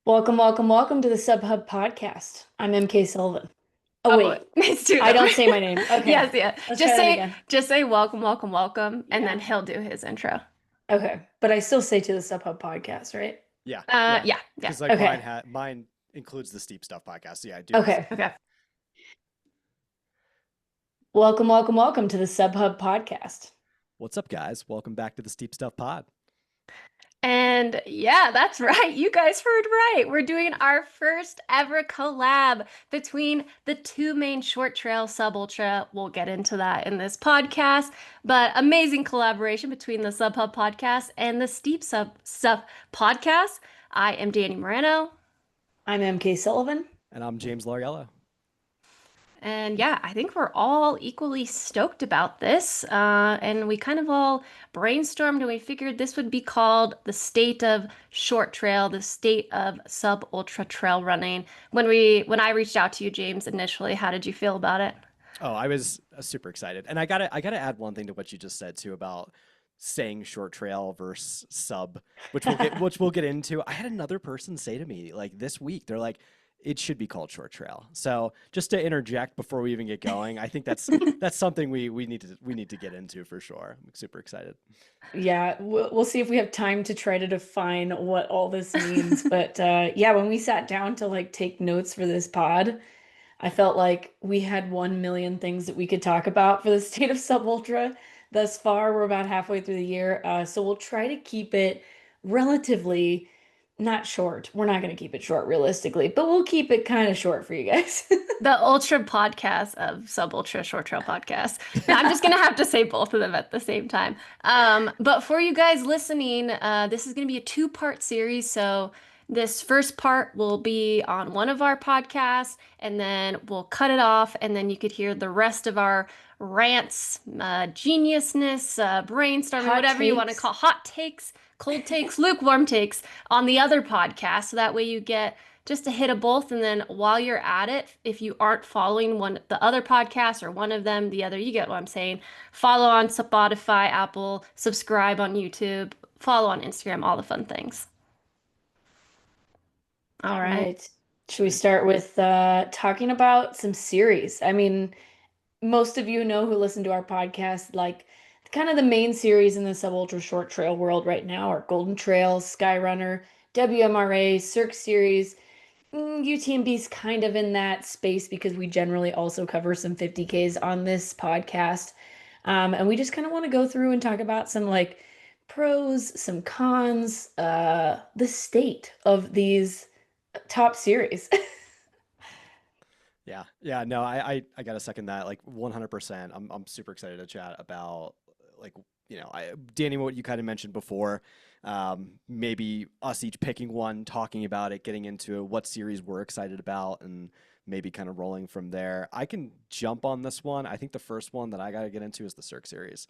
Welcome, welcome, welcome to the SubHub podcast. I'm MK Sullivan. Oh, Oh, wait, it's two of I them. don't say my name. Okay, Yes, yeah. let's try Just that say again. just say welcome, welcome, welcome, and then Yeah. he'll do his intro. Okay, but I still say to the SubHub podcast, right? Yeah, yeah. Yeah, yeah. Because like mine Okay, had mine includes the Steep Stuff podcast. So yeah, I do this. okay. Okay. Welcome, welcome, welcome to the SubHub podcast. What's up, guys? Welcome back to the Steep Stuff Pod. And yeah, that's right. You guys heard right. We're doing our first ever collab between the two main short trail sub ultra. We'll get into that in this podcast, but amazing collaboration between the SubHub podcast and the Steep Stuff podcast. I am Dani Moreno. I'm MK Sullivan. And I'm James Lauriello. And yeah, I think we're all equally stoked about this. And we kind of all brainstormed and we figured this would be called the state of short trail, the state of sub ultra trail running. When I reached out to you, James, initially, how did you feel about it? Oh, I was super excited, and I gotta add one thing to what you just said too about saying short trail versus sub, which we'll get into. I had another person say to me like this week, they're like, it should be called short trail. So just to interject before we even get going, I think that's something we need to get into for sure. I'm super excited. Yeah, we'll see if we have time to try to define what all this means. But yeah, when we sat down to like take notes for this pod, I felt like we had 1 million things that we could talk about for the state of Sub Ultra. Thus far, we're about halfway through the year. So we'll try to keep it relatively not short. We're not going to keep it short realistically, but we'll keep it kind of short for you guys. The ultra podcast of sub ultra short trail podcast. Now, I'm just gonna have to say both of them at the same time. But for you guys listening, this is gonna be a two-part series. So this first part will be on one of our podcasts, and then we'll cut it off, and then you could hear the rest of our rants, geniusness, brainstorming, Hot whatever you want to takes. call hot takes, cold takes, lukewarm takes on the other podcast. So that way you get just a hit of both. And then while you're at it, if you aren't following one the other podcasts or one of them, the other, you get what I'm saying. Follow on Spotify, Apple, subscribe on YouTube, follow on Instagram, all the fun things. All All right. right. Should we start with talking about some series? I mean, most of you know who listen to our podcast, like kind of the main series in the sub ultra short trail world right now are Golden Trail, Skyrunner, WMRA, Cirque Series. UTMB's kind of in that space because we generally also cover some 50Ks on this podcast. And we just kind of want to go through and talk about some like pros, some cons, the state of these top series. Yeah, yeah, no, I gotta second that like 100%. I'm super excited to chat about like Danny, what you kind of mentioned before, maybe us each picking one, talking about it, getting into it, what series we're excited about, and maybe kind of rolling from there. I can jump on this one. I think the first one that I gotta get into is the Cirque series.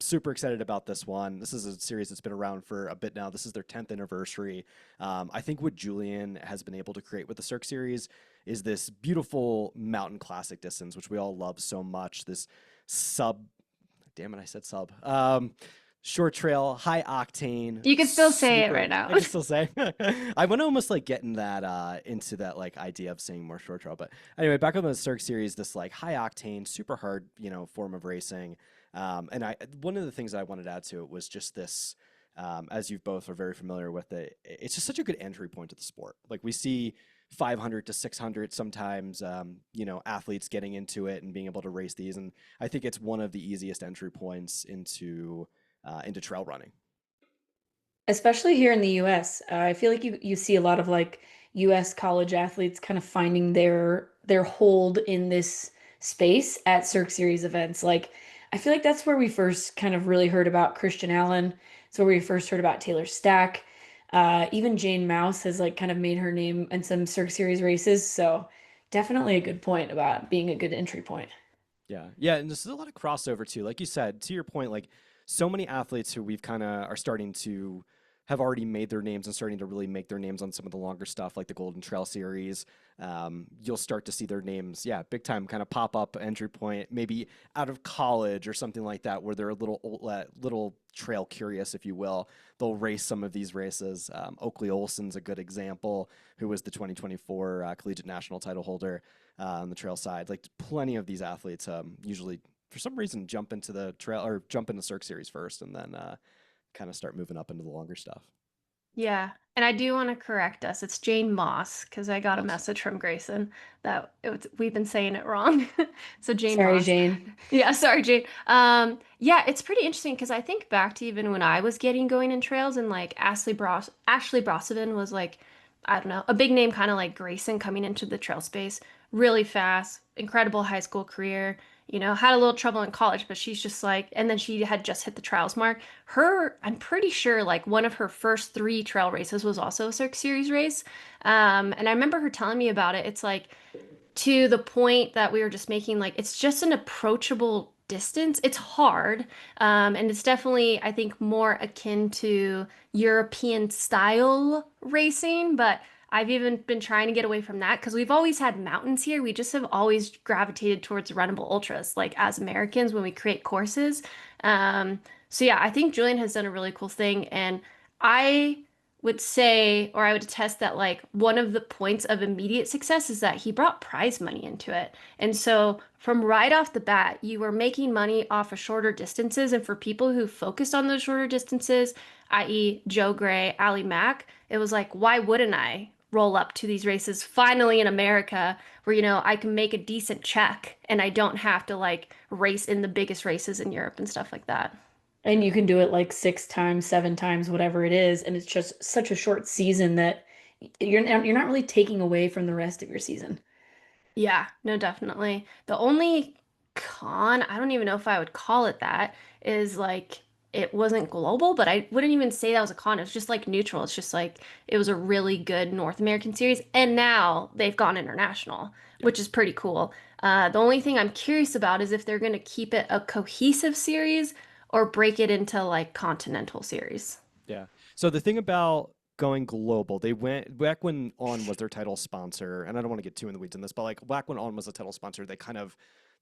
Super excited about this one. This is a series that's been around for a bit now. This is their 10th anniversary. I think what Julian has been able to create with the Cirque series is this beautiful mountain classic distance, which we all love so much. This sub, damn it, I said sub. Short trail, high octane, You can still say it right super. now. I can still say. I want to almost like getting that into that like idea of saying more short trail. But anyway, back on the Cirque series, this like high octane, super hard, form of racing. And I one of the things that I wanted to add to it was just this. As you both are very familiar with it, it's just such a good entry point to the sport. Like we see 500 to 600 sometimes, athletes getting into it and being able to race these, and I think it's one of the easiest entry points into trail running. Especially here in the US. I feel like you see a lot of like US college athletes kind of finding their hold in this space at Cirque Series events. Like I feel like that's where we first kind of really heard about Christian Allen. It's where we first heard about Taylor Stack. Even Jane Mouse has like kind of made her name in some Cirque Series races. So definitely a good point about being a good entry point. Yeah, yeah, and there's a lot of crossover too. Like you said, to your point, like so many athletes who we've kind of are starting to have already made their names and starting to really make their names on some of the longer stuff like the Golden Trail Series. You'll start to see their names, yeah, big time kind of pop up entry point, maybe out of college or something like that, where they're a little trail curious, if you will. They'll race some of these races. Oakley Olson's a good example, who was the 2024 collegiate national title holder on the trail side. Like plenty of these athletes usually, for some reason, jump into the trail or jump into Cirque Series first, and then kind of start moving up into the longer stuff. Yeah. And I do want to correct us. It's Jane Moss because I got a Moss. message from Grayson that we've been saying it wrong. So Jane Sorry, Moss. Jane. Yeah, sorry, Jane. Yeah, it's pretty interesting because I think back to even when I was getting going in trails and like Ashley Brossovin was like, I don't know, a big name kind of like Grayson coming into the trail space, really fast, incredible high school career. Had a little trouble in college, but she's just like, and then she had just hit the trials mark. I'm pretty sure like one of her first three trail races was also a Cirque Series race. And I remember her telling me about it. It's like, to the point that we were just making, like it's just an approachable distance. It's hard, and it's definitely, I think, more akin to European style racing, but I've even been trying to get away from that because we've always had mountains here. We just have always gravitated towards runnable ultras, like as Americans when we create courses. So yeah, I think Julian has done a really cool thing, and I would say, or I would attest that like one of the points of immediate success is that he brought prize money into it. And so from right off the bat, you were making money off of shorter distances. And for people who focused on those shorter distances, i.e. Joe Gray, Allie Mack, it was like, why wouldn't I roll up to these races finally in America where, I can make a decent check and I don't have to like race in the biggest races in Europe and stuff like that. And you can do it like 6 times, 7 times, whatever it is, and it's just such a short season that you're not really taking away from the rest of your season. Yeah, no, definitely. The only con, I don't even know if I would call it that, is like it wasn't global, but I wouldn't even say that was a con. It was just like neutral. It's just like it was a really good North American series, and now they've gone international, Yep. which is pretty cool. The only thing I'm curious about is if they're going to keep it a cohesive series or break it into like continental series. Yeah. So the thing about going global, they went back when On was their title sponsor, and I don't want to get too in the weeds on this, but like back when On was the title sponsor, they kind of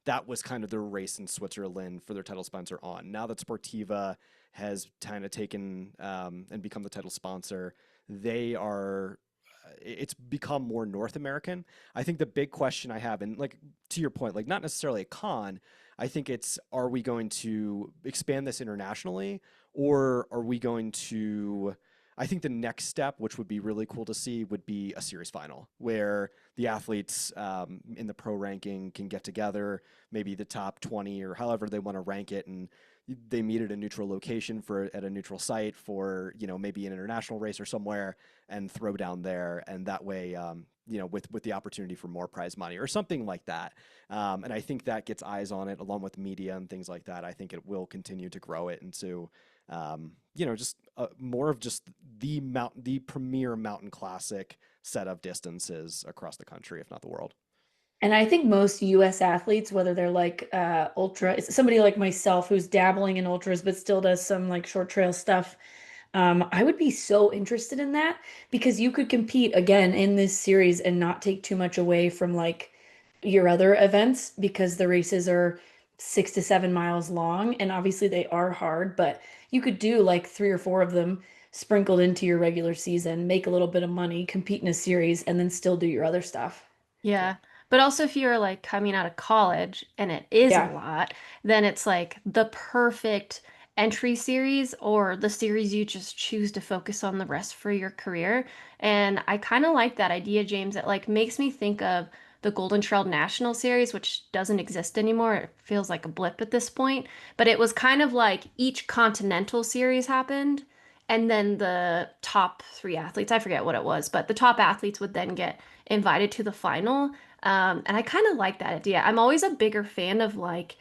that was kind of their race in Switzerland for their title sponsor On. Now that Sportiva has kind of taken and become the title sponsor, they are it's become more North American. I think the big question I have, and like to your point, like not necessarily a con, I think it's are we going to expand this internationally or are we going to I think the next step, which would be really cool to see, would be a series final where the athletes in the pro ranking can get together, maybe the top 20 or however they want to rank it, and they meet at a neutral location for at a neutral site for maybe an international race or somewhere, and throw down there, and that way with the opportunity for more prize money or something like that. And I think that gets eyes on it along with media and things like that. I think it will continue to grow it into just more of just the premier mountain classic set of distances across the country, if not the world. And I think most US athletes, whether they're like ultra, somebody like myself who's dabbling in ultras but still does some like short trail stuff, I would be so interested in that because you could compete again in this series and not take too much away from like your other events because the races are 6 to 7 miles long and obviously they are hard, but you could do like 3 or 4 of them sprinkled into your regular season, make a little bit of money, compete in a series, and then still do your other stuff. Yeah. Yeah. But also if you're like coming out of college and it is a Yeah. lot, then it's like the perfect entry series or the series you just choose to focus on the rest for your career. And I kind of like that idea, James. It like makes me think of the Golden Trail National Series, which doesn't exist anymore. It feels like a blip at this point. But it was kind of like each continental series happened. And then the top three athletes, I forget what it was, but the top athletes would then get invited to the final. And I kind of like that idea. I'm always a bigger fan of like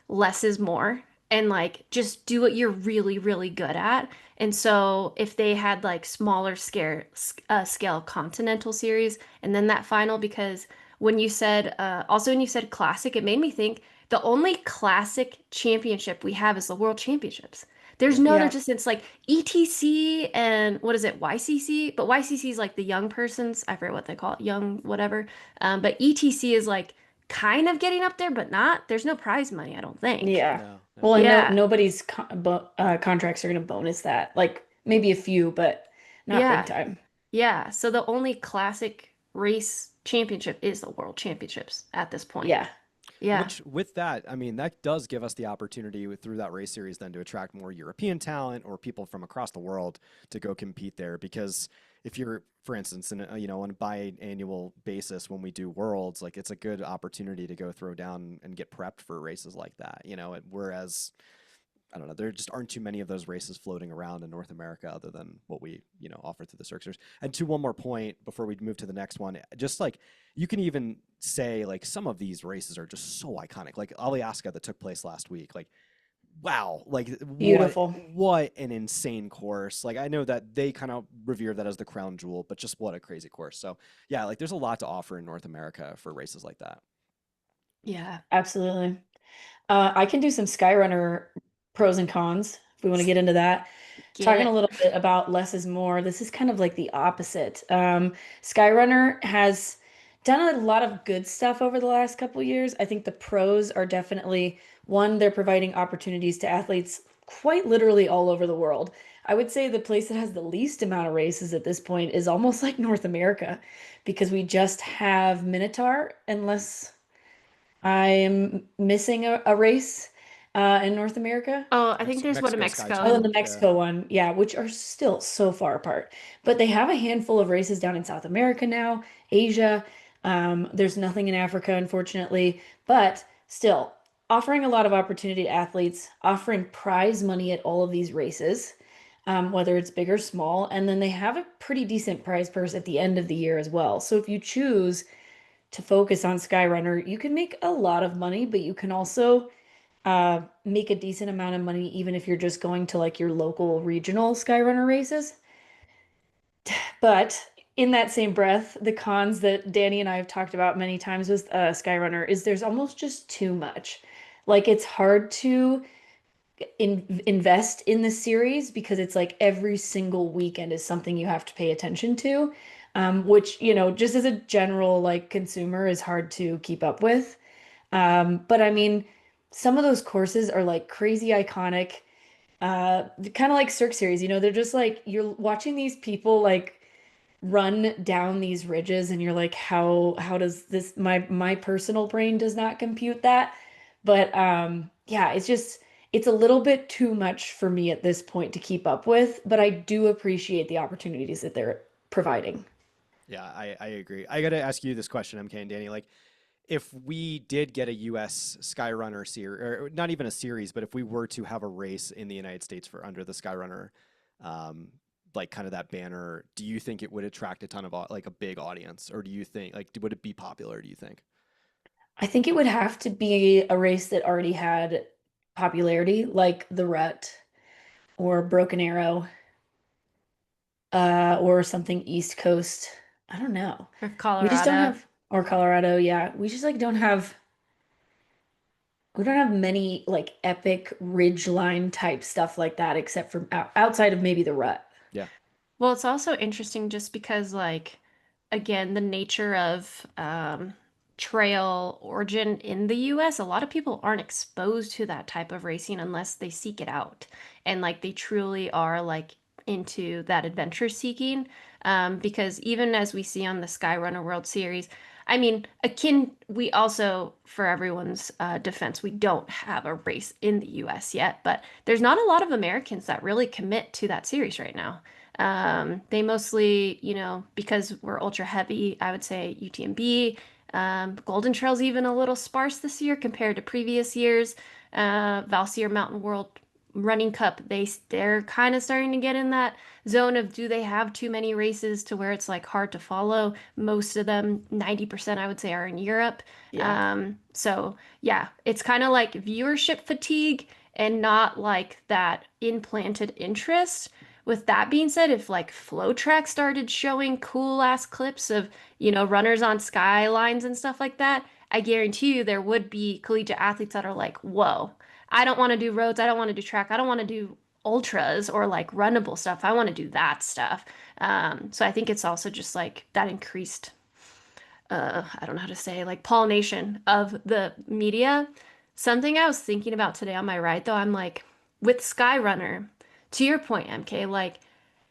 less is more and like just do what you're really, really good at. And so if they had like smaller scale continental series and then that final, because also when you said classic, it made me think the only classic championship we have is the World Championships. There's Yeah. no other Yeah. distance like ETC and what is it, YCC? But YCC is like the young persons. I forget what they call it, young whatever. But ETC is like kind of getting up there, but not. There's no prize money, I don't think. Yeah. No, no. Well, and Yeah, nobody's contracts are going to bonus that. Like maybe a few, but not big yeah, time. yeah. So the only classic race championship is the World Championships at this point. Yeah. Yeah, Which, with that, I mean, that does give us the opportunity through that race series then to attract more European talent or people from across the world to go compete there. Because if you're, for instance, on a biannual basis when we do Worlds, like it's a good opportunity to go throw down and get prepped for races like that. Whereas I don't know. There just aren't too many of those races floating around in North America other than what we, offer through the Circsters. And to one more point before we move to the next one, just like you can even say like some of these races are just so iconic. Like Aliaska that took place last week. Like wow, like Beautiful. what an insane course. Like I know that they kind of revere that as the crown jewel, but just what a crazy course. So yeah, like there's a lot to offer in North America for races like that. yeah. Absolutely. I can do some Skyrunner pros and cons if we want to get into that. Get Talking a it. little bit about less is more. This is kind of like the opposite. Skyrunner has done a lot of good stuff over the last couple years. I think the pros are definitely one, they're providing opportunities to athletes quite literally all over the world. I would say the place that has the least amount of races at this point is almost like North America because we just have Minotaur, unless I'm missing a race in North America. Oh, I think there's one in Mexico Sky Oh, Mexico. and the Challenge, yeah. Mexico one, yeah, which are still so far apart. But they have a handful of races down in South America now, Asia. There's nothing in Africa, unfortunately, but still offering a lot of opportunity to athletes, offering prize money at all of these races, whether it's big or small. And then they have a pretty decent prize purse at the end of the year as well. So if you choose to focus on Skyrunner, you can make a lot of money, but you can also make a decent amount of money even if you're just going to like your local regional Skyrunner races. But in that same breath, the cons that Dani and I have talked about many times with Skyrunner is there's almost just too much. Like it's hard to invest in the series because it's like every single weekend is something you have to pay attention to, which, just as a general like consumer is hard to keep up with. But I mean, some of those courses are like crazy iconic, kind of like Cirque series, they're just like you're watching these people like run down these ridges and you're like, how does this my personal brain does not compute that. But yeah, it's a little bit too much for me at this point to keep up with, but I do appreciate the opportunities that they're providing. Yeah, I agree. I got to ask you this question, MK and Danny. Like, if we did get a U.S. Skyrunner series, or not even a series, but if we were to have a race in the United States for under the Skyrunner, um, like kind of that banner, do you think it would attract a ton of like a big audience, or do you think like would it be popular? Do you think? I think it would have to be a race that already had popularity, like the Rut or Broken Arrow, or something East Coast. I don't know. Or We just don't Colorado. have, or Colorado, yeah. We just like we don't have many like epic ridge line type stuff like that, except for outside of maybe the Rut. Yeah, Well, it's also interesting just because, like, again, the nature of trail origin in the US, a lot of people aren't exposed to that type of racing unless they seek it out. And, like, they truly are, like, into that adventure seeking. Because even as we see on the Skyrunner World Series, I mean, we also, for everyone's defense, we don't have a race in the US yet, but there's not a lot of Americans that really commit to that series right now. They mostly, because we're ultra heavy, I would say UTMB. Golden Trail's even a little sparse this year compared to previous years. Valsier Mountain World Running Cup, they're kind of starting to get in that zone of do they have too many races to where it's like hard to follow. Most of them, 90% I would say, are in Europe. Yeah. So yeah, it's kind of like viewership fatigue and not like that implanted interest. With that being said, if like Flow Track started showing cool ass clips of, runners on skylines and stuff like that, I guarantee you there would be collegiate athletes that are like, whoa, I don't want to do roads, I don't want to do track, I don't want to do ultras or like runnable stuff. I want to do that stuff. So I think it's also just like that increased, I don't know how to say, like pollination of the media. Something I was thinking about today on my ride, though, I'm like, with Skyrunner, to your point, EmKay, like,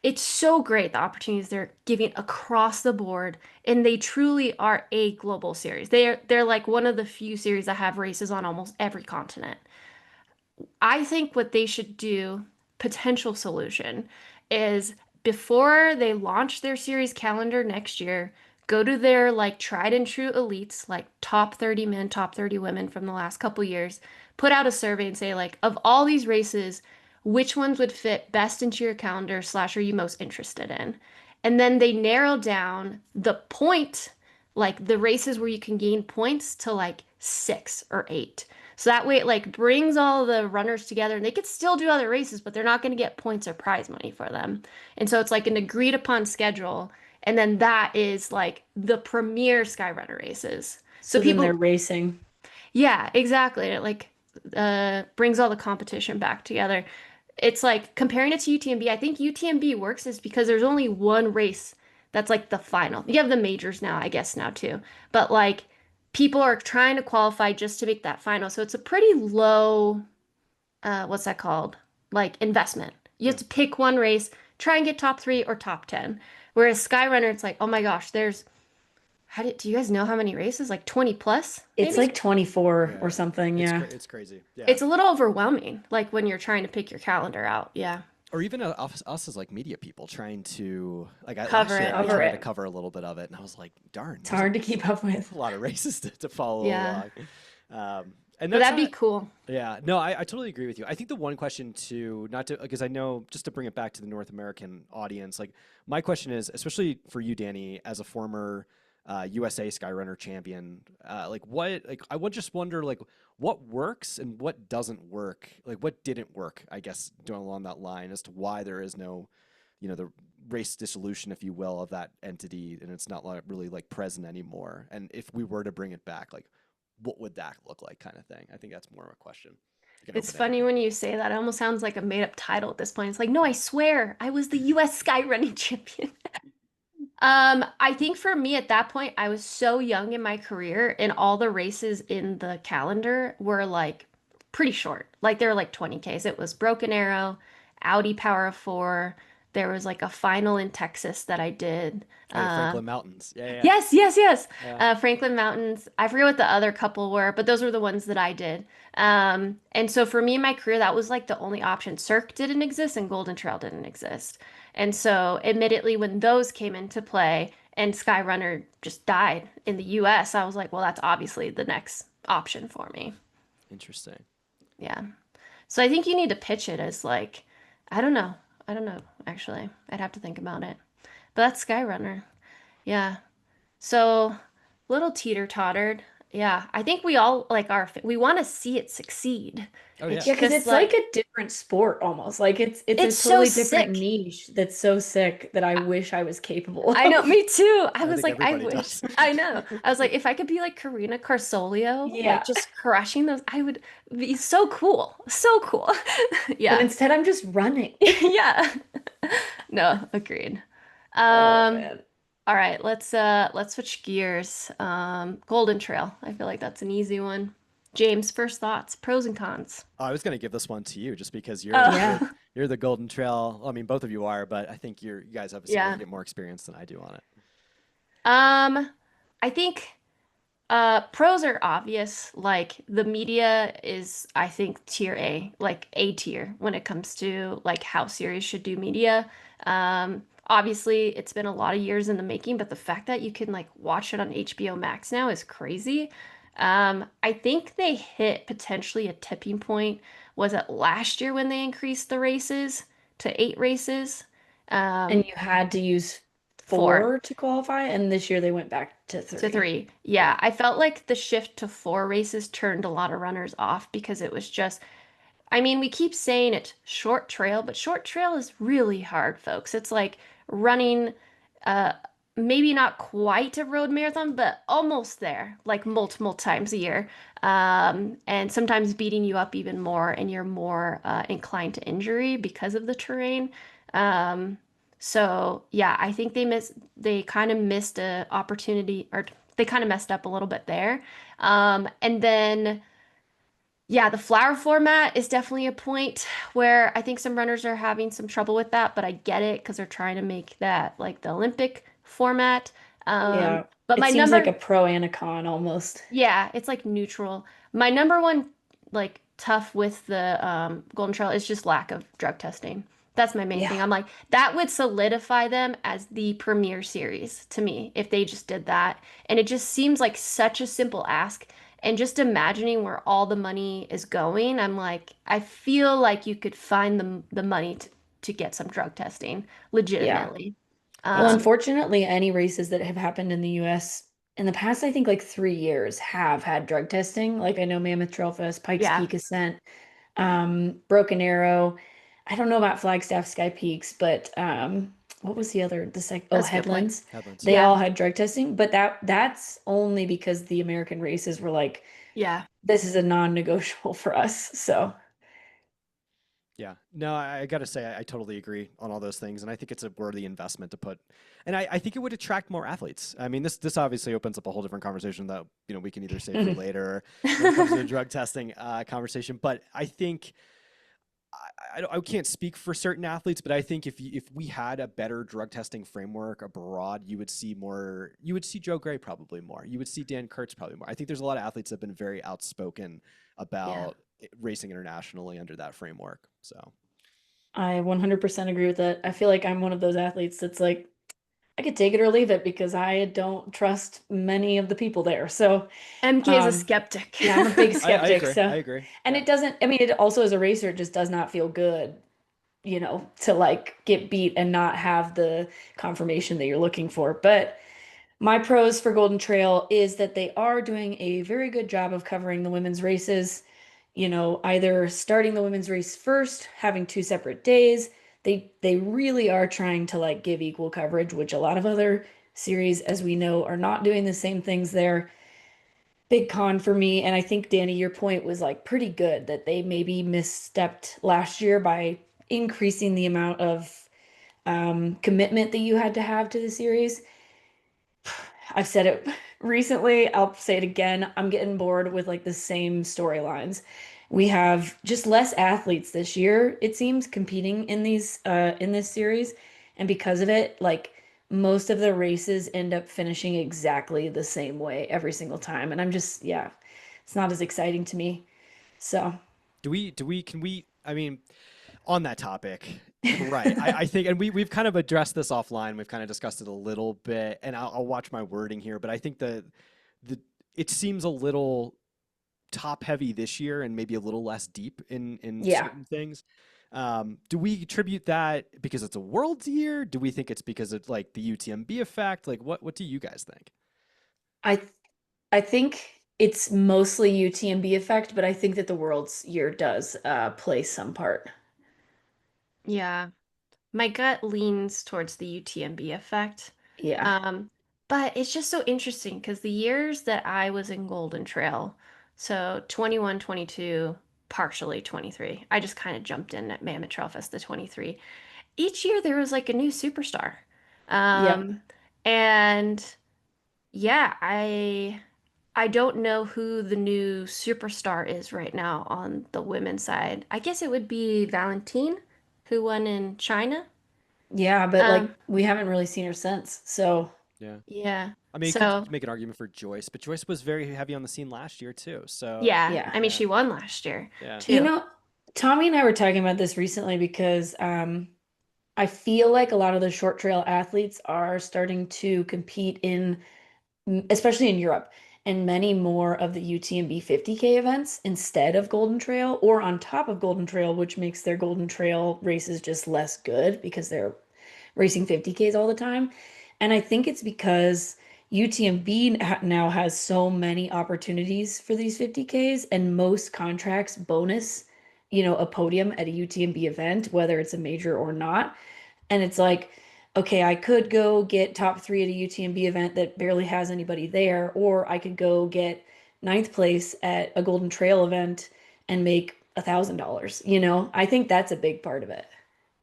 it's so great the opportunities they're giving across the board, and they truly are a global series. They're like one of the few series that have races on almost every continent. I think what they should do, potential solution, is before they launch their series calendar next year, go to their like tried and true elites, like top 30 men, top 30 women from the last couple years, put out a survey and say like of all these races, which ones would fit best into your calendar slash are you most interested in? And then they narrow down the point, like the races where you can gain points to like 6 or 8. So that way it like brings all the runners together and they could still do other races, but they're not going to get points or prize money for them. And so it's like an agreed upon schedule. And then that is like the premier Skyrunner races. So So then they're people, racing. yeah, exactly. It like brings all the competition back together. It's like comparing it to UTMB. I think UTMB works is because there's only one race that's like the final. You have the majors now, I guess now too. But like people are trying to qualify just to make that final. So it's a pretty low, what's that called? Like investment. You have Yeah. to pick one race, try and get top 3 or top 10. Whereas Skyrunner, it's like, oh my gosh, there's do you guys know how many races? Like 20 plus, It's maybe? like 24 or Yeah. something. Yeah. It's crazy. Yeah. It's a little overwhelming, like when you're trying to pick your calendar out. Yeah. Or even us as like media people trying to like last Cover year it. I Cover tried to it. cover a little bit of it and I was like, darn, It's there's hard to keep up with. a lot of races to follow Yeah. along. And But that's that'd be not, cool. yeah, no, I totally agree with you. I think the one question to not to because I know just to bring it back to the North American audience, like my question is, especially for you, Dani, as a former USA Skyrunner champion, like I would just wonder like what works and what doesn't work, like what didn't work, I guess, going along that line as to why there is no, the race dissolution, if you will, of that entity, and it's not like really like present anymore. And if we were to bring it back, like what would that look like, kind of thing? I think that's more of a question. You can It's open funny ended. when you say that. It almost sounds like a made up title at this point. It's like, no, I swear, I was the US skyrunning champion. I think for me at that point, I was so young in my career, and all the races in the calendar were like pretty short. Like they were like 20Ks. It was Broken Arrow, Audi Power of Four. There was like a final in Texas that I did. Oh yeah, Franklin Mountains. Yeah, yeah, Yes, yes, yes. yeah. Franklin Mountains. I forget what the other couple were, but those were the ones that I did. And so for me in my career, that was like the only option. Cirque didn't exist and Golden Trail didn't exist. And so admittedly, when those came into play and Skyrunner just died in the US, I was like, well, that's obviously the next option for me. Interesting. Yeah. So I think you need to pitch it as like, I don't know. I don't know, actually. I'd have to think about it. But that's Skyrunner. Yeah. So, little teeter-tottered. Yeah, I think we all like we want to see it succeed. Oh yeah. It's Yeah, because just it's like like a different sport almost. Like it's a it's so totally different sick. niche that's so sick that I wish I was capable I know, of. me too. I I was think like, I everybody wish. does. I know. I was like, if I could be like Karina Carsolio, like Yeah. just crushing those, I would be so cool. So cool. But Yeah. instead I'm just running. Yeah. No, agreed. Oh Um, man. all right, let's switch gears. Golden Trail. I feel like that's an easy one. James, first thoughts, pros and cons. I was gonna give this one to you just because you're Oh, you're Yeah. you're the Golden Trail. I mean, both of you are, but I think you guys have a yeah. significant more experience than I do on it. Um, I think pros are obvious. Like the media is, I think, tier A, like A tier when it comes to like how series should do media. Obviously, it's been a lot of years in the making, but the fact that you can like watch it on HBO Max now is crazy. I think they hit potentially a tipping point. Was it last year when they increased the races to 8 races? And Um, you had to use 4 4 to qualify, and this year they went back to to 3. 3. Yeah, I felt like the shift to 4 races turned a lot of runners off because it was just, I mean, we keep saying it's short trail, but short trail is really hard, folks. It's like running uh maybe not quite a road marathon, but almost there, like multiple times a year. And sometimes beating you up even more, and you're more inclined to injury because of the terrain. Um, so yeah, I think they kind of missed a opportunity, or they kind of messed up a little bit there. And then yeah, the flower format is definitely a point where I think some runners are having some trouble with that, but I get it because they're trying to make that like the Olympic format. Yeah. But It my seems like a number, pro and a con almost. yeah, it's like neutral. My number one like tough with the Golden Trail is just lack of drug testing. That's my main Yeah. thing. I'm like, that would solidify them as the premier series to me if they just did that. And it just seems like such a simple ask. And just imagining where all the money is going, I'm like, I feel like you could find the money to get some drug testing Yeah. legitimately. Well, That's Um, unfortunately, any races that have happened in the US in the past, I think like 3 years have had drug testing. Like I know Mammoth Trail Fest, Pikes yeah, Peak Ascent, Broken Arrow. I don't know about Flagstaff Sky Peaks, but what was the other that's a good point. Headlands. headlands. They Yep. all Yeah, had drug testing, but that's only because the American races were like, yeah. this is a non-negotiable for us. So, Yeah, no, I gotta say, I totally agree on all those things, and I think it's a worthy investment to put, and I think it would attract more athletes. I mean, this obviously opens up a whole different conversation that we can either save for later when it comes to the drug testing conversation. But I think I can't speak for certain athletes, but I think if we had a better drug testing framework abroad, you would see more. You would see Joe Gray probably more. You would see Dan Kurtz probably more. I think there's a lot of athletes that have been very outspoken Yeah. about racing internationally under that framework. So. I 100% agree with that. I feel like I'm one of those athletes that's like, I could take it or leave it because I don't trust many of the people there. So, MK is a um, skeptic. yeah, I'm a big I skeptic. agree. So, I agree. and Yeah. it doesn't, I mean, it also as a racer, it just does not feel good, to like get beat and not have the confirmation that you're looking for. But my pros for Golden Trail is that they are doing a very good job of covering the women's races, either starting the women's race first, having two separate days. They really are trying to like give equal coverage, which a lot of other series, as we know, are not doing the same things there. Big con for me, and I think Dani, your point was like pretty good that they maybe misstepped last year by increasing the amount of commitment that you had to have to the series. I've said it recently, I'll say it again. I'm getting bored with like the same storylines. We have just less athletes this year, it seems, competing in this series. And because of it, like most of the races end up finishing exactly the same way every single time. And I'm just, yeah, it's not as exciting to me. So, Can we, I mean, on that topic, you're right. I think, and we've kind of addressed this offline. We've kind of discussed it a little bit, and I'll watch my wording here, but I think the, it seems a little top heavy this year and maybe a little less deep in yeah, certain things. Do we attribute that because it's a world's year? Do we think it's because it's like the UTMB effect? Like, what do you guys think? I I think it's mostly UTMB effect, but I think that the World's Year does play some part. Yeah. My gut leans towards the UTMB effect. Yeah. Um, but it's just so interesting because the years that I was in Golden Trail, so 21, 22, partially 23, I just kind of jumped in at Mammoth Trail Fest, the 23. Each year there was like a new superstar. Yep. Um, and yeah, I don't know who the new superstar is right now on the women's side. I guess it would be Valentine, who won in China. Yeah, but like Um, we haven't really seen her since. So, Yeah. yeah. I mean, you could So, make an argument for Joyce, but Joyce was very heavy on the scene last year too. So, yeah. yeah. I mean, yeah, she won last year yeah. You too. know, Tommy and I were talking about this recently because I feel like a lot of the short trail athletes are starting to compete especially in Europe, and many more of the UTMB 50K events instead of Golden Trail or on top of Golden Trail, which makes their Golden Trail races just less good because they're racing 50Ks all the time. And I think it's because UTMB now has so many opportunities for these 50Ks, and most contracts bonus, a podium at a UTMB event, whether it's a major or not. And it's like, okay, I could go get top three at a UTMB event that barely has anybody there, or I could go get ninth place at a Golden Trail event and make $1,000. I think that's a big part of it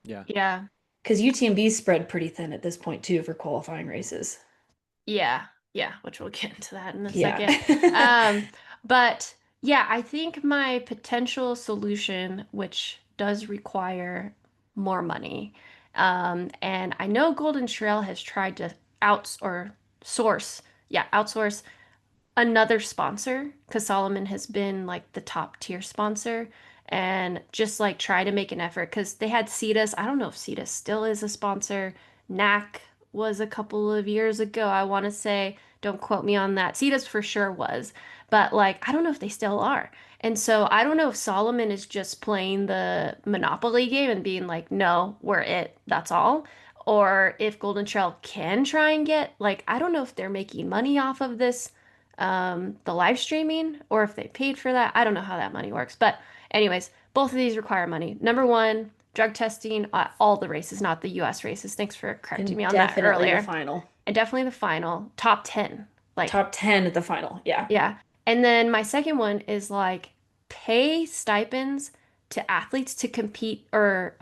Yeah. Yeah. because UTMB's spread pretty thin at this point too for qualifying races. Yeah, yeah, which we'll get into that in a Yeah. second. Um, but yeah, I think my potential solution, which does require more money, and I know Golden Trail has tried to source, yeah, outsource another sponsor because Solomon has been like the top tier sponsor and just like try to make an effort because they had Cetus. I don't know if Cetus still is a sponsor. NAC was a couple of years ago. I want to say, don't quote me on that. Cetus for sure was, but like I don't know if they still are. And so I don't know if Solomon is just playing the Monopoly game and being like, no, we're it, that's all. Or if Golden Trail can try and get, like, I don't know if they're making money off of this the live streaming or if they paid for that. I don't know how that money works. But, anyways, both of these require money. Number one, drug testing at all the races, not the US races. Thanks for correcting me And on that definitely the earlier. final. And definitely the final, top 10. Like, Top 10 at the final. Yeah. yeah. And then my second one is like pay stipends to athletes to compete or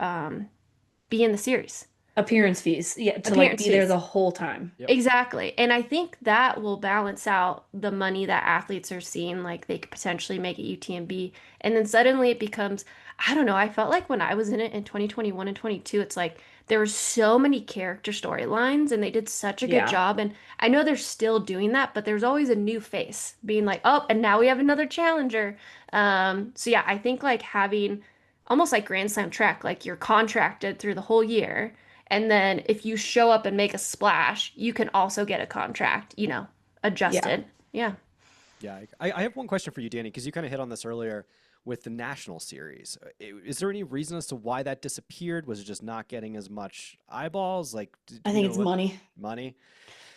be in the series. Appearance fees. Yeah, to like Appearance be there fees. the whole time. Yep. Exactly. And I think that will balance out the money that athletes are seeing, like they could potentially make at UTMB. And then suddenly it becomes, I don't know, I felt like when I was in it in 2021 and 22, it's like there were so many character storylines and they did such a good Yeah. job. And I know they're still doing that, but there's always a new face being like, oh, and now we have another challenger. So yeah, I think like having almost like Grand Slam track, like you're contracted through the whole year. And then if you show up and make a splash, you can also get a contract, Yeah. adjusted. Yeah. Yeah, I have one question for you, Danny, because you kind of hit on this earlier with the national series. Is there any reason as to why that disappeared? Was it just not getting as much eyeballs? Like, I do we think know it's what money money?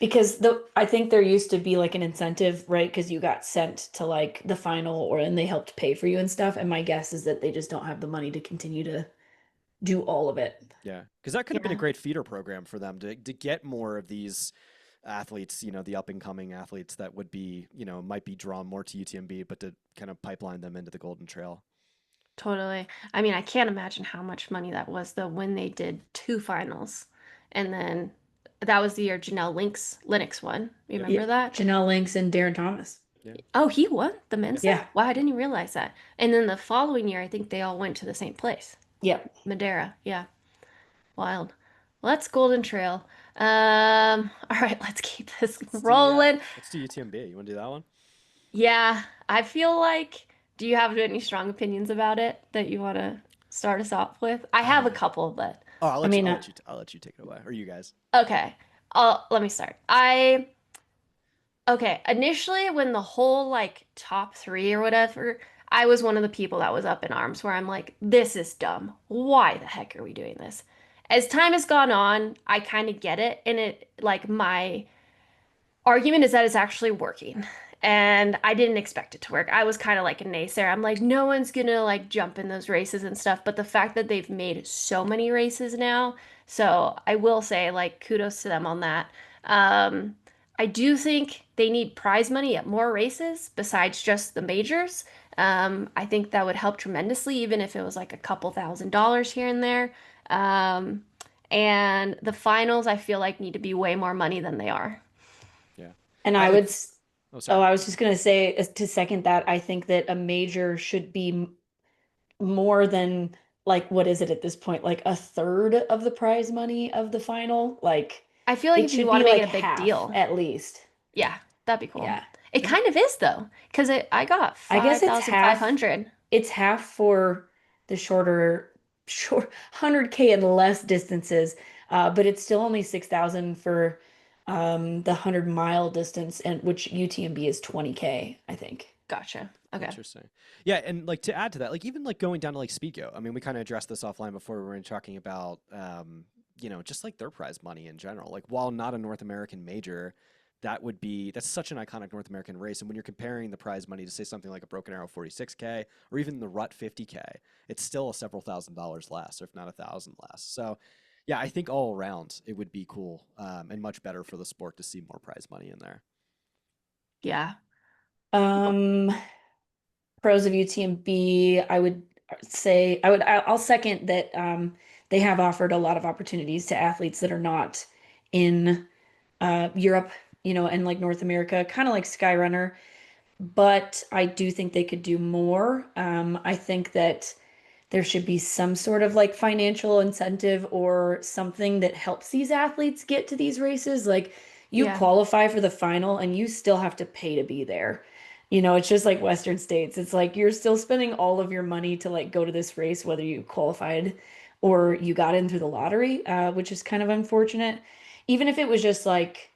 because I think there used to be like an incentive, right? Because you got sent to like the final or and they helped pay for you and stuff. And my guess is that they just don't have the money to continue to do all of it. Yeah, because that could have been a Yeah. great feeder program for them to get more of these athletes, the up and coming athletes that would be, might be drawn more to UTMB, but to kind of pipeline them into the Golden Trail. Totally. I mean, I can't imagine how much money that was though when they did two finals. And then that was the year Lennox won. You Yep. Yeah. remember that? Janelle Links and Darren Thomas. Yeah. Oh, he won the Yeah. men's side? Yeah. Wow, I didn't even realize that. And then the following year, I think they all went to the same place. Yep. Madeira. Yeah. Wild. Well, that's Golden Trail. All right, let's keep this rolling. Let's do UTMB. You want to do that one? Yeah, I feel like, do you have any strong opinions about it that you want to start us off with? I have a Uh, couple, but oh, I mean, I'll let you take it away, or you guys. okay. Let me start. Okay, initially when the whole like top three or whatever, I was one of the people that was up in arms where I'm like, this is dumb. Why the heck are we doing this? As time has gone on, I kind of get it, and it like my argument is that it's actually working. And I didn't expect it to work. I was kind of like a naysayer. I'm like, no one's gonna like jump in those races and stuff. But the fact that they've made so many races now, so I will say like kudos to them on that. Um, I do think they need prize money at more races besides just the majors. I think that would help tremendously, even if it was like a couple $1,000s here and there. Um, and the finals, I feel like need to be way more money than they are. Yeah. and I I like. would, Oh, oh, sorry. I was just gonna say to second that, I think that a major should be more than like what is it at this point? Like a third of the prize money of the final. Like I feel like it if you should want be to make like it a big half deal, at least. yeah, that'd be cool. Yeah. It Yeah. kind of is though, because I got I guess it's half. 5,500. It's half for the short 100K and less distances, but it's still only 6,000 for the 100-mile distance, and which UTMB is 20K, I think. Gotcha. Okay. Interesting. Yeah, and like to add to that, like even like going down to like Speedgo. I mean, we kind of addressed this offline before we were talking about, just like their prize money in general. Like while not a North American major, that's such an iconic North American race. And when you're comparing the prize money to say something like a Broken Arrow 46K or even the Rut 50K, it's still a several $1,000s less, or if not 1,000 less. So Yeah, I think all around it would be cool, and much better for the sport to see more prize money in there. Yeah. Um, Pros of UTMB, I would say I'll second that they have offered a lot of opportunities to athletes that are not in Europe, and like North America, kind of like Skyrunner, but I do think they could do more. I think that there should be some sort of like financial incentive or something that helps these athletes get to these races. Like you Yeah. qualify for the final and you still have to pay to be there. It's just like Western states. It's like you're still spending all of your money to like go to this race, whether you qualified or you got in through the lottery, which is kind of unfortunate. Even if it was just like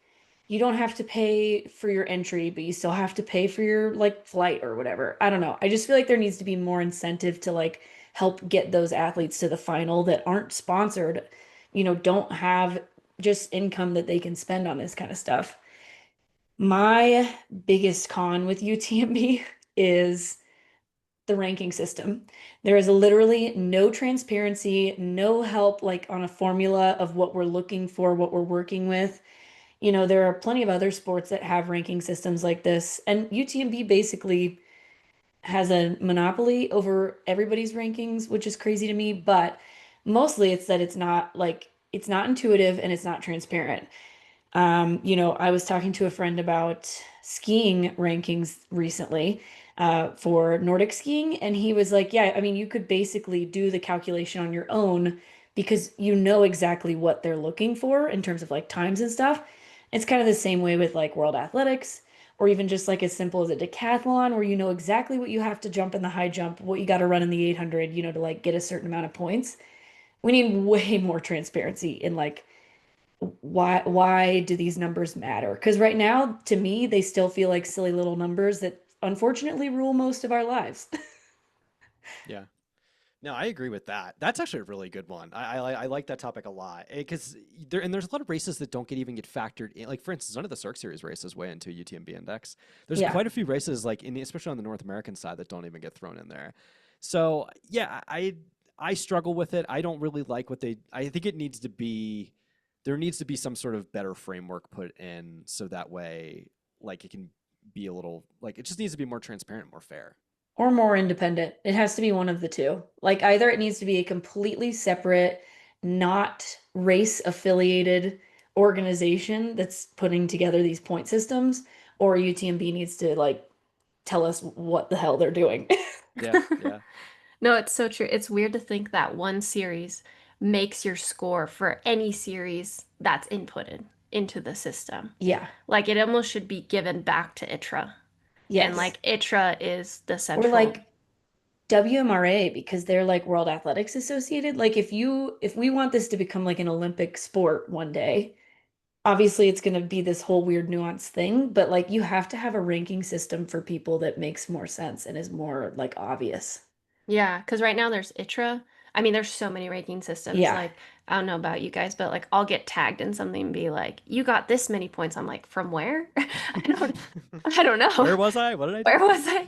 you don't have to pay for your entry, but you still have to pay for your like flight or whatever. I don't know. I just feel like there needs to be more incentive to like help get those athletes to the final that aren't sponsored, don't have just income that they can spend on this kind of stuff. My biggest con with UTMB is the ranking system. There is literally no transparency, no help like on a formula of what we're looking for, what we're working with. There are plenty of other sports that have ranking systems like this, and UTMB basically has a monopoly over everybody's rankings, which is crazy to me, but mostly it's that it's not intuitive and it's not transparent. I was talking to a friend about skiing rankings recently for Nordic skiing, and he was like, yeah, I mean, you could basically do the calculation on your own because you know exactly what they're looking for in terms of like times and stuff. It's kind of the same way with like world athletics, or even just like as simple as a decathlon, where you know exactly what you have to jump in the high jump, what you got to run in the 800, to like get a certain amount of points. We need way more transparency in like why do these numbers matter? Because right now, to me, they still feel like silly little numbers that unfortunately rule most of our lives. Yeah. No, I agree with that. That's actually a really good one. I like that topic a lot because there's a lot of races that don't get factored in. Like for instance, none of the Cirque Series races weigh into UTMB index. There's Yeah. quite a few races like especially on the North American side that don't even get thrown in there. So yeah, I struggle with it. I don't really like what they. I think there needs to be some sort of better framework put in so that way like it can be a little like it just needs to be more transparent, more fair. Or more independent. It has to be one of the two. Like either it needs to be a completely separate, not race affiliated organization that's putting together these point systems, or UTMB needs to like tell us what the hell they're doing. Yeah, yeah. No, it's so true. It's weird to think that one series makes your score for any series that's inputted into the system. Yeah. Like it almost should be given back to ITRA. And Yes. like ITRA is the Or central. like WMRA because they're like World Athletics Associated. Like if we want this to become like an Olympic sport one day, obviously it's going to be this whole weird nuanced thing, but like you have to have a ranking system for people that makes more sense and is more like obvious. Yeah, because right now there's ITRA. I mean, there's so many ranking systems. Yeah. Like, I don't know about you guys, but like I'll get tagged in something and be like, you got this many points. I'm like, from where? I don't Where know. was I? What did I Where do? was I?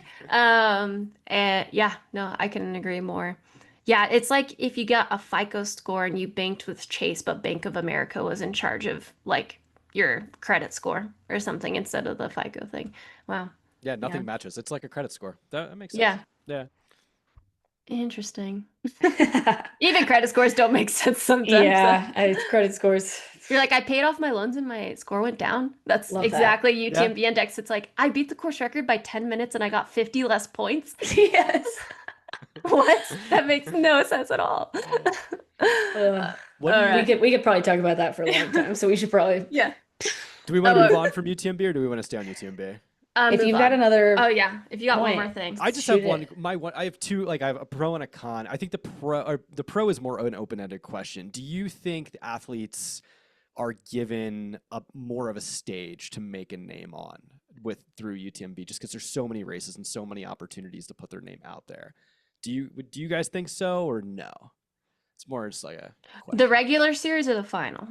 And yeah, no, I couldn't agree more. Yeah, it's like if you got a FICO score and you banked with Chase, but Bank of America was in charge of like your credit score or something instead of the FICO thing. Wow. Yeah, Yeah. nothing matches. It's like a credit score. That makes sense. Yeah. Yeah. Interesting. Even credit scores don't make sense sometimes. So. Yeah, credit scores. You're like, I paid off my loans and my score went down. That's Love that. exactly Yeah. UTMB index. It's like, I beat the course record by 10 minutes and I got 50 less points. Yes. What? That makes no sense at all. Uh, What do All you right. we could probably talk about that for a long time, so we should probably Yeah. do we want to Oh, move on from UTMB or do we want to stay on UTMB? if move you've got on. Oh another yeah. If you got one point, more thing. I just shoot have one. it. My one. I have two. Like I have a pro and a con. I think the pro is more of an open-ended question. Do you think the athletes are given a more of a stage to make a name on through UTMB just because there's so many races and so many opportunities to put their name out there? Do you guys think so or no? It's more just like a The question. regular series or the final?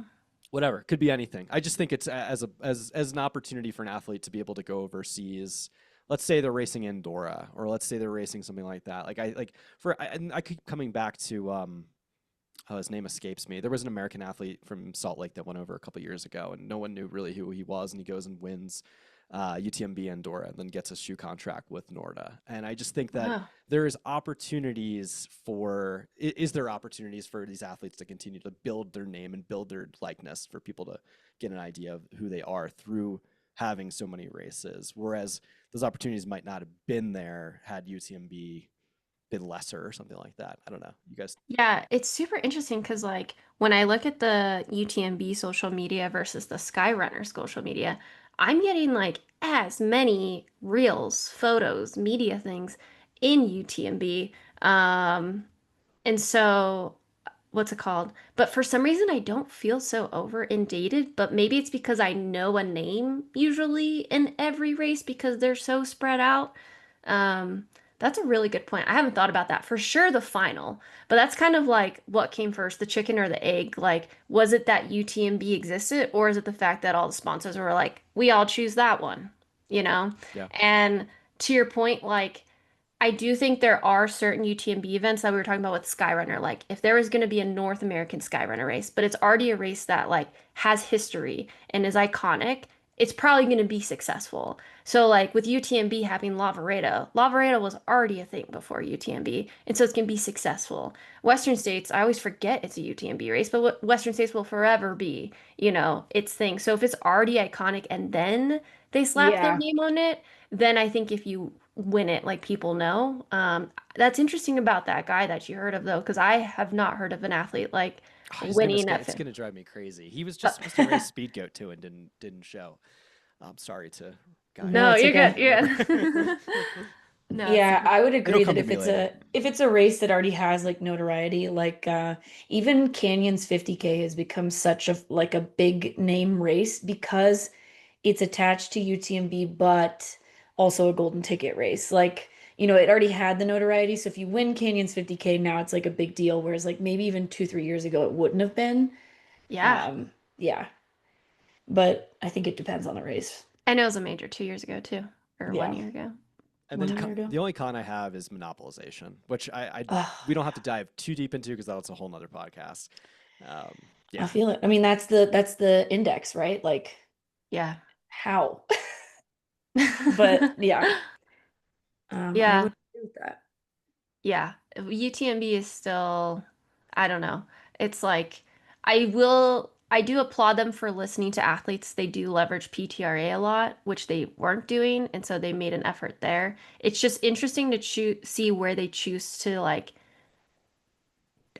Whatever, could be anything. I just think it's as an opportunity for an athlete to be able to go overseas. Let's say they're racing Andorra, or let's say they're racing something like that. Like I keep coming back to Oh, his name escapes me. There was an American athlete from Salt Lake that went over a couple years ago, and no one knew really who he was. And he goes and wins UTMB Andorra, and then gets a shoe contract with Norda. And I just think that Wow. there is opportunities for is there opportunities for these athletes to continue to build their name and build their likeness for people to get an idea of who they are through having so many races. Whereas those opportunities might not have been there had UTMB been lesser or something like that. I don't know. You guys, Yeah, it's super interesting because like when I look at the UTMB social media versus the Skyrunner social media, I'm getting like as many reels, photos, media things in UTMB. And so what's it called? But for some reason, I don't feel so over and dated, but maybe it's because I know a name usually in every race because they're so spread out. Um, that's a really good point. I haven't thought about that. For sure, the final, but that's kind of like what came first, the chicken or the egg? Like, was it that UTMB existed, or is it the fact that all the sponsors were like, we all choose that one, you know? yeah, And to your point, like, I do think there are certain UTMB events that we were talking about with Skyrunner. Like, if there was going to be a North American Skyrunner race, but it's already a race that like has history and is iconic, it's probably going to be successful. So, like with UTMB having Lauriello, Lauriello was already a thing before UTMB, and so it's going to be successful. Western States, I always forget it's a UTMB race, but what Western States will forever be, its thing. So if it's already iconic and then they slap their Yeah. name on it, then I think if you win it, like people know. That's interesting about that guy that you heard of though, because I have not heard of an athlete like his name is winning at it's fifth. gonna drive me crazy. He was just supposed to race Speed Goat too and didn't show. I'm sorry to guy No, No, it's you're good. okay. whoever. Yeah. No, it's Yeah, super. I would It'll agree that come to me later. if it's a race that already has like notoriety, like even Canyon's 50K has become such a like a big name race because it's attached to UTMB, but also a golden ticket race. Like, it already had the notoriety. So if you win Canyon's 50K now, it's like a big deal. Whereas like maybe even 2, 3 years ago, it wouldn't have been. Yeah. Yeah, but I think it depends on the race. I know it was a major 2 years ago too, or one Yeah, year ago. And then 1 year ago. the only con I have is monopolization, which we Ugh, don't have to dive too deep into because that's a whole nother podcast. Um, I yeah, feel it. I mean, that's the index, right? Like Yeah. how? But yeah, I Yeah. would agree with that. Yeah, UTMB is still, I don't know. It's like I do applaud them for listening to athletes. They do leverage PTRA a lot, which they weren't doing, and so they made an effort there. It's just interesting to see where they choose to like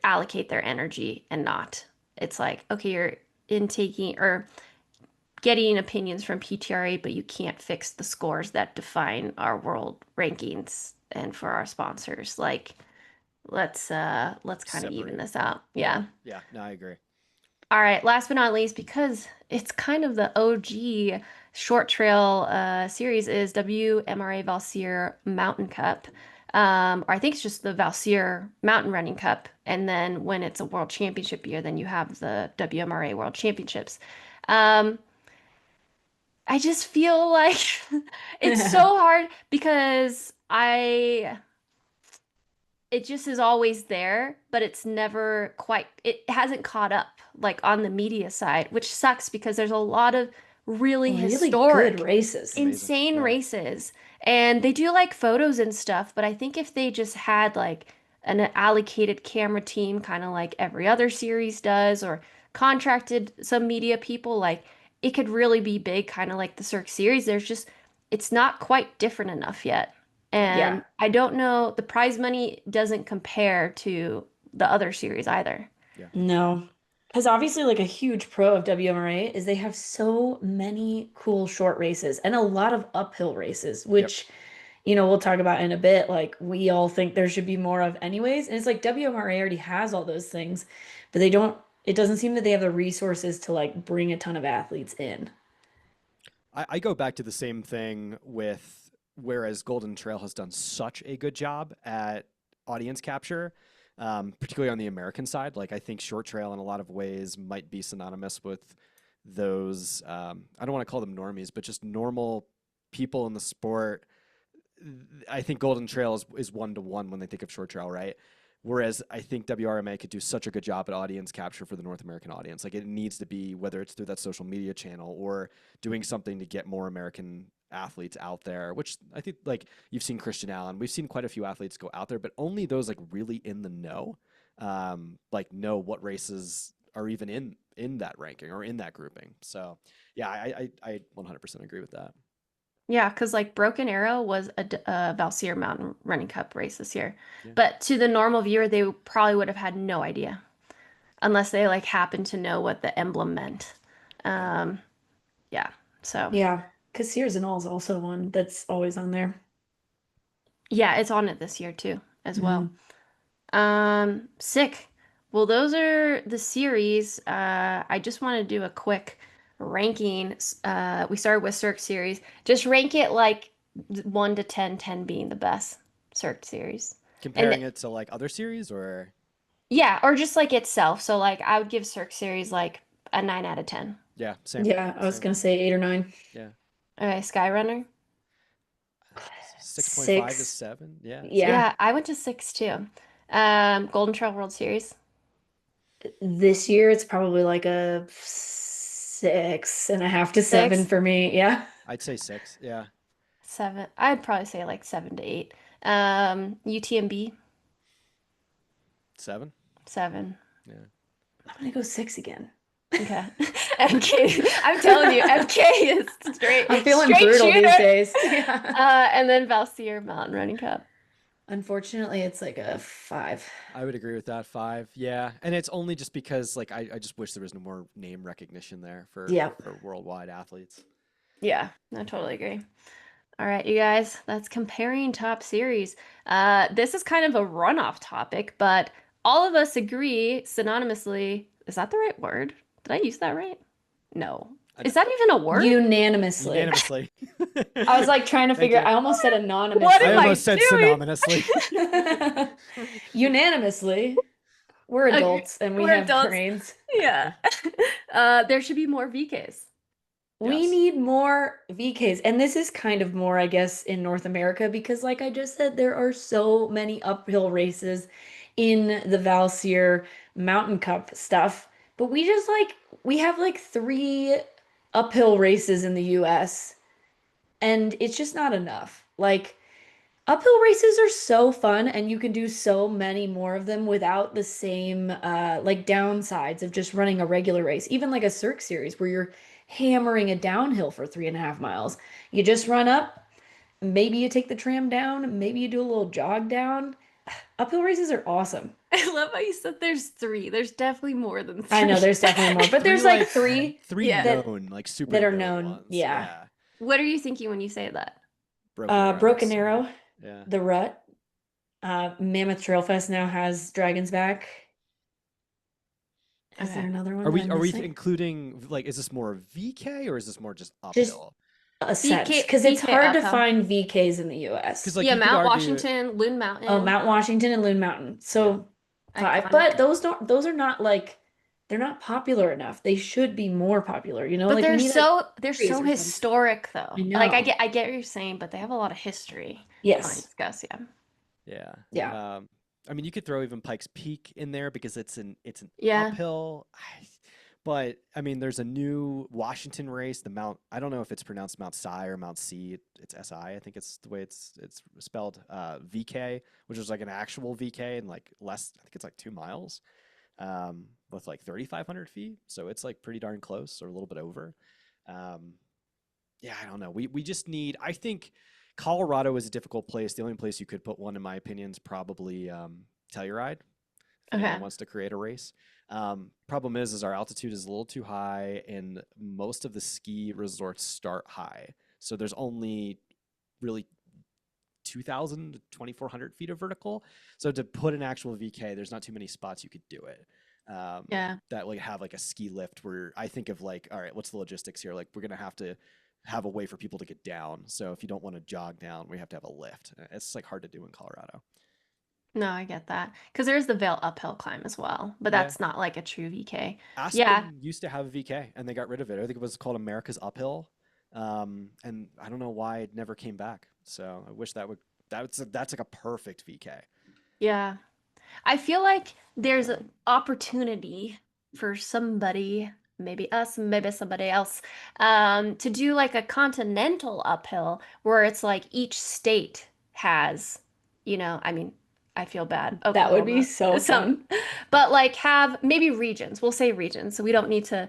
allocate their energy and not. It's like, okay, you're intaking or getting opinions from PTRA, but you can't fix the scores that define our world rankings and for our sponsors. Like let's kind of even separate. this out. Yeah, Yeah. yeah. No, I agree. All right, last but not least, because it's kind of the OG short trail series is WMRA Valsier Mountain Cup. Or I think it's just the Valsier Mountain Running Cup. And then when it's a world championship year, then you have the WMRA World Championships. Um, I just feel like it's so hard because it just is always there, but it's never quite, it hasn't caught up like on the media side, which sucks because there's a lot of really Really good historic, It's races. amazing. insane Yeah, races. And they do like photos and stuff, but I think if they just had like an allocated camera team, kind of like every other series does, or contracted some media people, like it could really be big, kind of like the Cirque series. It's not quite different enough yet. yeah. Yeah. And I don't know, the prize money doesn't compare to the other series either. Yeah. No. Because obviously, like a huge pro of WMRA is they have so many cool short races and a lot of uphill races, Yep. which, we'll talk about in a bit. Like we all think there should be more of anyways. And it's like WMRA already has all those things, but it doesn't seem that they have the resources to like bring a ton of athletes in. I go back to the same thing with whereas Golden Trail has done such a good job at audience capture, particularly on the American side. Like I think short trail in a lot of ways might be synonymous with those. I don't want to call them normies, but just normal people in the sport. I think Golden Trail is 1-to-1 when they think of short trail, right? Whereas I think WRMA could do such a good job at audience capture for the North American audience. Like it needs to be, whether it's through that social media channel or doing something to get more American athletes out there, which I think like you've seen Christian Allen. We've seen quite a few athletes go out there, but only those like really in the know, like know what races are even in that ranking or in that grouping. So yeah, I 100% agree with that. Yeah, because like Broken Arrow was a Valsier Mountain Running Cup race this year, Yeah. but to the normal viewer, they probably would have had no idea unless they like happened to know what the emblem meant. Yeah. Um, yeah, so Yeah, because Sears and All is also one that's always on there. yeah, it's on it this year too as well. Mhm. Sick. Well, those are the series. I just want to do a quick ranking. We started with Cirque series. Just rank it like 1 to 10, 10 being the best Cirque series. And Comparing it to like other series or yeah, or just like itself. So like I would give Cirque series like a 9 out of 10. yeah, same, Yeah, I was same. gonna say 8 or 9. Yeah. Okay, Skyrunner. 6.5 to 6. 7. Yeah, same. Yeah, Yeah, I went to 6 too. Golden Trail World Series. this year it's probably like a 6.5 to 7 6, for me. Yeah. I'd say 6. Yeah. 7. I'd probably say like 7 to 8. UTMB. 7. 7. Yeah. I'm gonna go 6 again. Okay. MK, I'm telling you, MK is I'm straight, feeling straight brutal these shooter. days. Yeah. And then Valsier Mountain Running Cup. Unfortunately, it's like a 5. I would agree with that. 5. Yeah. And it's only just because like I just wish there was no more name recognition there Yeah. for worldwide athletes. Yeah, I totally agree. All right, you guys, that's comparing top series. This is kind of a runoff topic, but all of us agree synonymously. Is that the right word? Did I use that right? No. I Is d- that even a word? Unanimously. Unanimously. I was like trying to Thank figure, you. I almost said What I am I anonymously. almost said doing? synonymously. Unanimously. We're Agree. adults and we We're have adults. brains. Yeah. There should be more VKs. We Yes. need more VKs. And this is kind of more, I guess, in North America because, like I just said, there are so many uphill races in the Valsier Mountain Cup stuff. But we just like, we have like 3 uphill races in the US, and it's just not enough. Like, uphill races are so fun, and you can do so many more of them without the same like downsides of just running a regular race. Even like a Cirque series where you're hammering a downhill for 3.5 miles. You just run up, maybe you take the tram down, maybe you do a little jog down. Uphill races are awesome. I love how you said there's 3. There's definitely more than I 3. know there's definitely more, but 3 there's like like three 3 Yeah. that known, like super that are known known. ones. Yeah. Yeah. What are you thinking when you say that? Broken Broken Arrows. Arrow, Yeah. the Rut, Mammoth Trail Fest now has Dragon's Back. Is there Okay. another one that I'm Are we missing? including like is this more VK or is this more just Just uphill? ascents, VK because it's VK hard to uphill. find VKs in the Because US. like Yeah, you could Mount argue, Washington, Loon Oh, Mountain. Mount Washington and Loon Mountain. yeah, So 5. But Iconic. those are not like they're not popular enough. They should be more popular, you know? But Like we need a they're series so or something. historic I though. Like know. I get what you're saying, but they have a lot of history to Yes. discuss, yeah. yeah. Yeah. I mean, you could throw even Pikes Peak in there because it's an Yeah. uphill. But I mean, there's a new Washington race, the Mount. I don't know if it's pronounced Mount Si or Mount C. It's SI. I think it's the way it's spelled. VK, which is like an actual VK and like less. I think it's like 2 miles, with like 3,500 feet. So it's like pretty darn close or a little bit over. Um, yeah, I don't know. We just need. I think Colorado is a difficult place. The only place you could put one, in my opinion, is probably Telluride. If anyone Okay. wants to create a race, problem is our altitude is a little too high, and most of the ski resorts start high. So there's only really 2,000 to 2,400 feet of vertical. So to put an actual VK, there's not too many spots you could do it. Yeah. That like have like a ski lift where I think of like, all right, what's the logistics here? Like we're gonna have to have a way for people to get down. So if you don't want to jog down, we have to have a lift. It's like hard to do in Colorado. No, I get that. Because there's the Vail uphill climb as well, but Yeah. that's not like a true VK. Yeah. Aspen used to have a VK and they got rid of it. I think it was called America's Uphill. And I don't know why it never came back. So I wish that's like a perfect VK. Yeah. I feel like there's an opportunity for somebody, maybe us, maybe somebody else, to do like a continental uphill where it's like each state has, I mean, I feel bad. That would be Oklahoma, so some, fun. but like have maybe regions. We'll say regions. So we don't need to,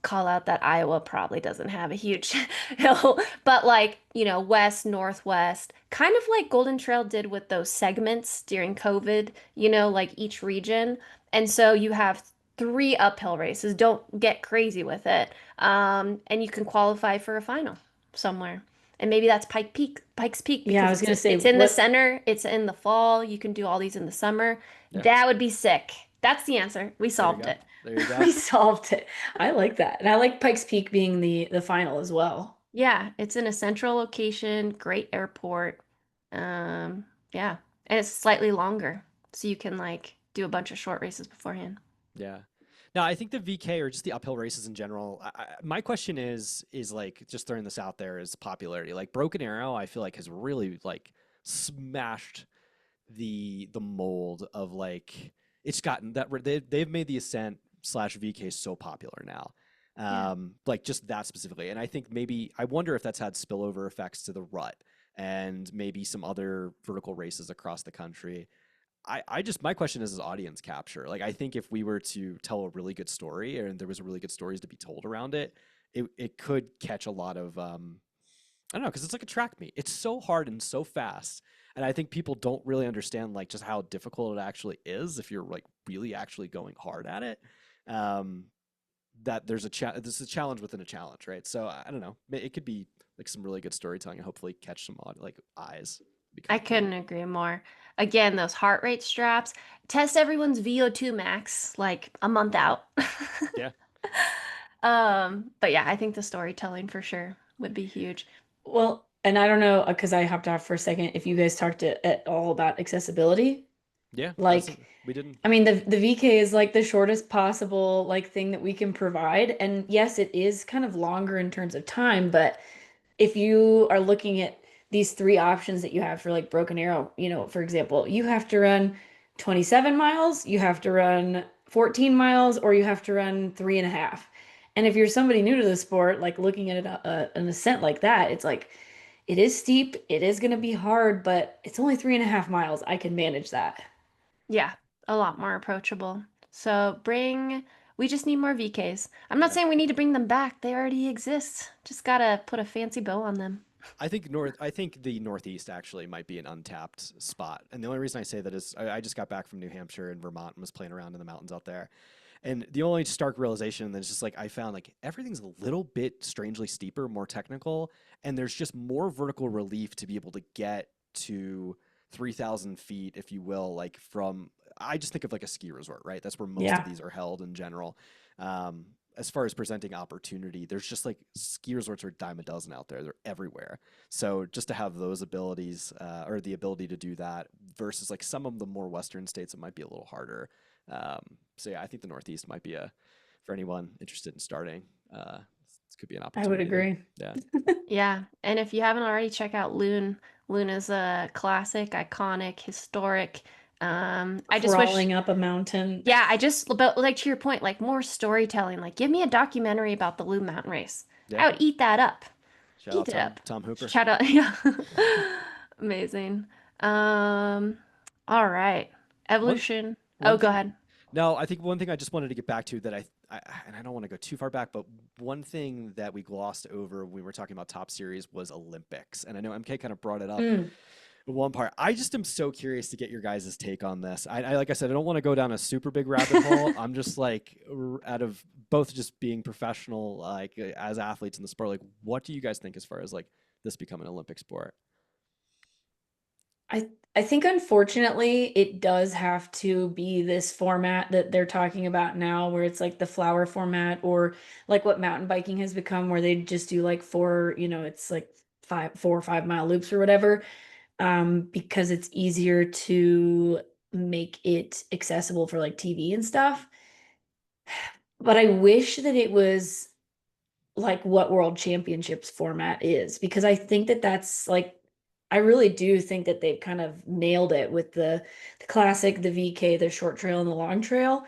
call out that Iowa probably doesn't have a huge hill, but like, west, northwest, kind of like Golden Trail did with those segments during COVID, like each region. And so you have three uphill races. Don't get crazy with it. And you can qualify for a final somewhere. And maybe that's Pikes Peak, Yeah, I because was it's gonna say it's in the what. center, it's in the fall. You can do all these in the summer. Yeah. That would be sick. That's the answer. We There you solved go. it. There you go. We solved it. I like that. And I like Pikes Peak being the final as well. Yeah, it's in a central location, great airport. Yeah, and it's slightly longer, so you can like do a bunch of short races beforehand. Yeah. No, I think the VK or just the uphill races in general. My question is like just throwing this out there is popularity. Like Broken Arrow, I feel like has really like smashed the mold of like it's gotten that they've made the Ascent slash VK so popular now. Yeah. Like just that specifically, and I think maybe I wonder if that's had spillover effects to the rut and maybe some other vertical races across the country. I just my question is audience capture. Like I think if we were to tell a really good story and there was really good stories to be told around it, it could catch a lot of I don't know because it's like a track meet. It's so hard and so fast, and I think people don't really understand like just how difficult it actually is if you're like really actually going hard at it. Um, that there's this is a challenge within a challenge, right? So I don't know. It could be like some really good storytelling and hopefully catch some like eyes. Be I kind of cool. couldn't agree more. Again, those heart rate straps, test everyone's VO2 max like a month out. Yeah. But yeah, I think the storytelling for sure would be huge. Well, and I don't know, because I hopped off for a second, if you guys talked at all about accessibility. Yeah. Like, We didn't. I mean, the VK is like the shortest possible like thing that we can provide. And yes, it is kind of longer in terms of time, but if you are looking at these three options that you have for like Broken Arrow, for example, you have to run 27 miles, you have to run 14 miles, or you have to run 3.5. And if you're somebody new to the sport, like looking at an ascent like that, it's like it is steep, it is going to be hard, but it's only 3.5 miles. I can manage that. Yeah, a lot more approachable. So we just need more VKs. I'm not Yeah. saying we need to bring them back. They already exist. Just gotta put a fancy bow on them. I think the Northeast actually might be an untapped spot. And the only reason I say that is I just got back from New Hampshire and Vermont and was playing around in the mountains out there. And the only stark realization is just like I found like everything's a little bit strangely steeper, more technical, and there's just more vertical relief to be able to get to 3,000 feet, if you will, like from I just think of like a ski resort, right? That's where most of Yeah. these are held in general. Um, as far as presenting opportunity, there's just like ski resorts are a dime a dozen out there. They're everywhere. So just to have those abilities or the ability to do that versus like some of the more Western states, it might be a little harder. So yeah, I think the Northeast might be a for anyone interested in starting. This could be an I would opportunity to agree. yeah. Yeah, and if you haven't already, check out Loon. Loon is a classic, iconic, historic. I just wish, Crawling up a mountain. yeah, but like to your point, like more storytelling. Like, give me a documentary about the Loon Mountain Race. Yeah. I would eat that up. Shout out Eat it up. Tom Hooper. Shout out, yeah. Amazing. Um, all right. One Evolution. Oh, one go thing ahead. no, I think one thing I just wanted to get back to that and I don't want to go too far back, but one thing that we glossed over when we were talking about top series was Olympics. And I know MK kind of brought it up Mm. in one part. I just am so curious to get your guys' take on this. I like I said, I don't want to go down a super big rabbit hole. I'm just like out of both just being professional, like as athletes in the sport, like what do you guys think as far as like this becoming an Olympic sport? I think unfortunately it does have to be this format that they're talking about now, where it's like the flower format, or like what mountain biking has become, where they just do like four, it's like 4 or 5 mile loops or whatever, because it's easier to make it accessible for like TV and stuff. But I wish that it was like what World Championships format is, because I think that that's like I really do think that they've kind of nailed it with the classic, the VK, the short trail and the long trail.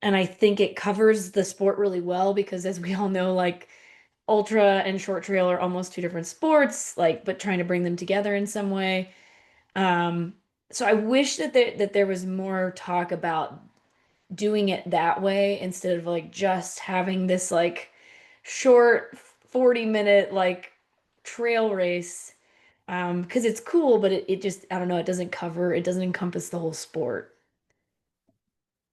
And I think it covers the sport really well because as we all know, like ultra and short trail are almost two different sports, like but trying to bring them together in some way. Um, so I wish that there was more talk about doing it that way instead of like just having this like short 40-minute like trail race. Because it's cool, but it just, I don't know, it doesn't encompass the whole sport.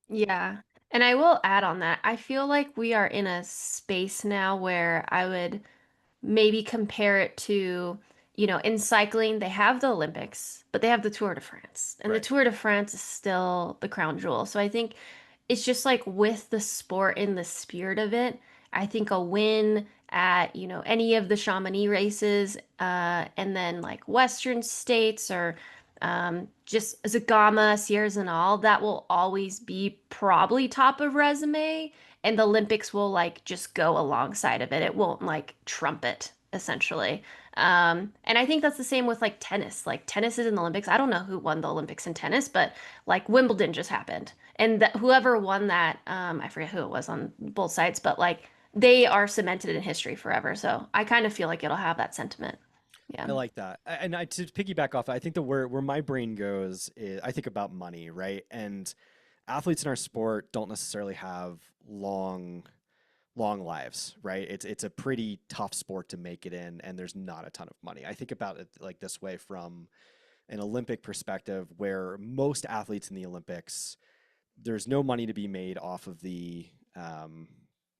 Yeah. And I will add on that. I feel like we are in a space now where I would maybe compare it to, in cycling, they have the Olympics, but they have the Tour de France. And the Right. Tour de France is still the crown jewel. So I think it's just like with the sport in the spirit of it, I think a win at, any of the Chamonix races, and then like Western states or just Zagama, Sierras and all, that will always be probably top of resume. And the Olympics will like just go alongside of it. It won't like trump it, essentially. And I think that's the same with like tennis. Like tennis is in the Olympics. I don't know who won the Olympics in tennis, but like Wimbledon just happened. And that whoever won that, I forget who it was on both sides, but like they are cemented in history forever. So I kind of feel like it'll have that sentiment. Yeah. I like that. And to piggyback off, I think the where my brain goes is I think about money, right? And athletes in our sport don't necessarily have long lives, right? It's a pretty tough sport to make it in, and there's not a ton of money. I think about it like this way from an Olympic perspective, where most athletes in the Olympics, there's no money to be made off of the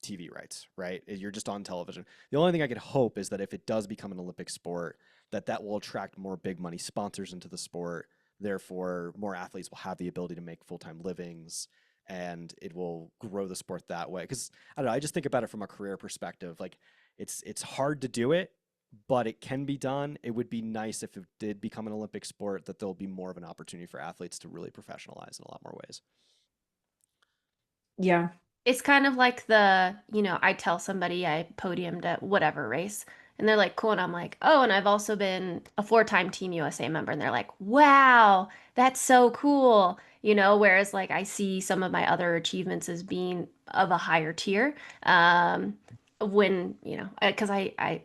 TV rights, right? You're just on television. The only thing I could hope is that if it does become an Olympic sport, that will attract more big money sponsors into the sport. Therefore, more athletes will have the ability to make full-time livings, and it will grow the sport that way. Because I don't know, I just think about it from a career perspective. Like it's hard to do it, but it can be done. It would be nice if it did become an Olympic sport that there'll be more of an opportunity for athletes to really professionalize in a lot more ways. Yeah. It's kind of like I tell somebody I podiumed at whatever race, and they're like, cool. And I'm like, oh, and I've also been a four-time Team USA member. And they're like, wow, that's so cool. Whereas like I see some of my other achievements as being of a higher tier. When, because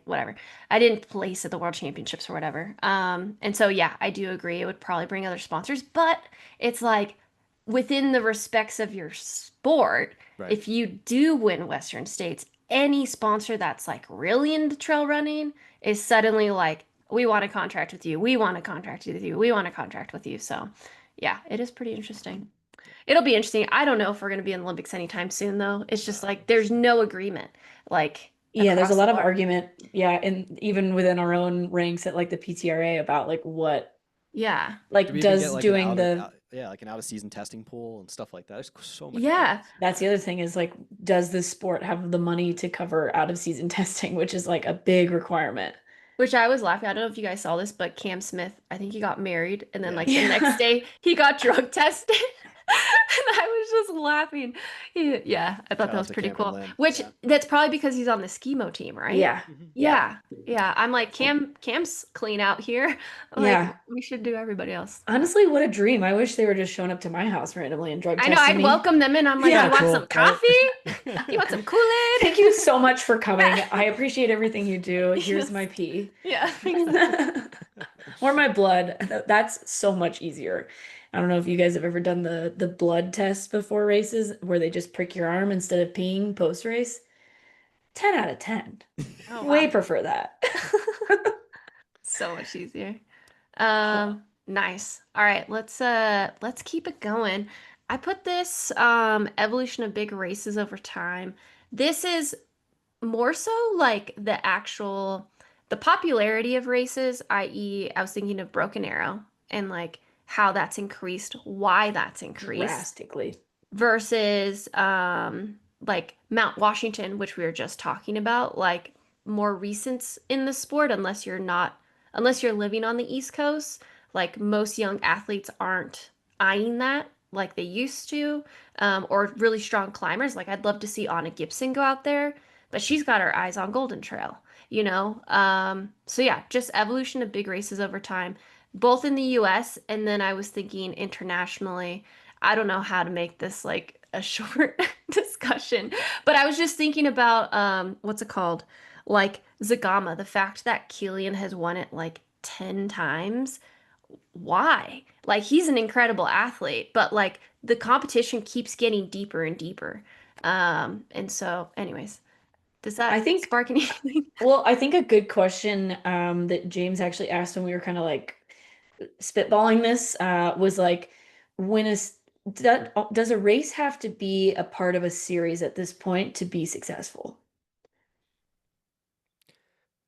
whatever, I didn't place at the World Championships or whatever. And so, yeah, I do agree. It would probably bring other sponsors, but it's like within the respects of your sport Right. if you do win Western States, any sponsor that's like really into trail running is suddenly like, we want a contract with you. We want a contract with you. We want a contract with you. So, yeah, it is pretty interesting. It'll be interesting. I don't know if we're going to be in the Olympics anytime soon, though. It's just like there's no agreement, like Yeah, there's a across the lot of board. argument, yeah, and even within our own ranks at like the PTRA about like what Yeah. Do like we even get does like an doing the yeah, like an out of season testing pool and stuff like that? There's so many Yeah. things. that's the other thing is like does this sport have the money to cover out of season testing, which is like a big requirement. Which I was laughing. I don't know if you guys saw this, but Cam Smith, I think he got married, and then Yeah. like the next Yeah. day he got drug tested. And I was just laughing. Yeah, I thought Shout that out was to pretty Cameron cool. Lynn. Which Yeah. that's probably because he's on the skimo team, right? Yeah. Yeah. Yeah. Yeah. I'm like, Cam's clean out here. I'm like, Yeah. we should do everybody else. Honestly, what a dream. I wish they were just showing up to my house randomly and drug I know testing I'd me. welcome them in. I'm like, Kind you Yeah. of want some cool, right? coffee? You want some Kool-Aid? Thank you so much for coming. Yeah. I appreciate everything you do. Here's my Yes. pee. Yeah, exactly. Or my blood. That's so much easier. I don't know if you guys have ever done the blood test before races where they just prick your arm instead of peeing post race. 10 out of 10. Oh Way wow. prefer that. So much easier. Nice. All right, let's keep it going. I put this evolution of big races over time. This is more so like the popularity of races, i.e., I was thinking of Broken Arrow and like how that's increased, why that's increased Drastically. versus like Mount Washington, which we were just talking about, like more recent in the sport, unless you're living on the East Coast, like most young athletes aren't eyeing that like they used to, or really strong climbers. Like I'd love to see Anna Gibson go out there, but she's got her eyes on Golden Trail, you know? So yeah, just evolution of big races over time, both in the US and then I was thinking internationally. I don't know how to make this like a short discussion, but I was just thinking about what's it called? Like Zagama, the fact that Killian has won it like 10 times. Why? Like he's an incredible athlete, but like the competition keeps getting deeper and deeper. And so anyways, does I that think, spark anything? well, I think a good question that James actually asked when we were kind of like spitballing this was like, when is does a race have to be a part of a series at this point to be successful?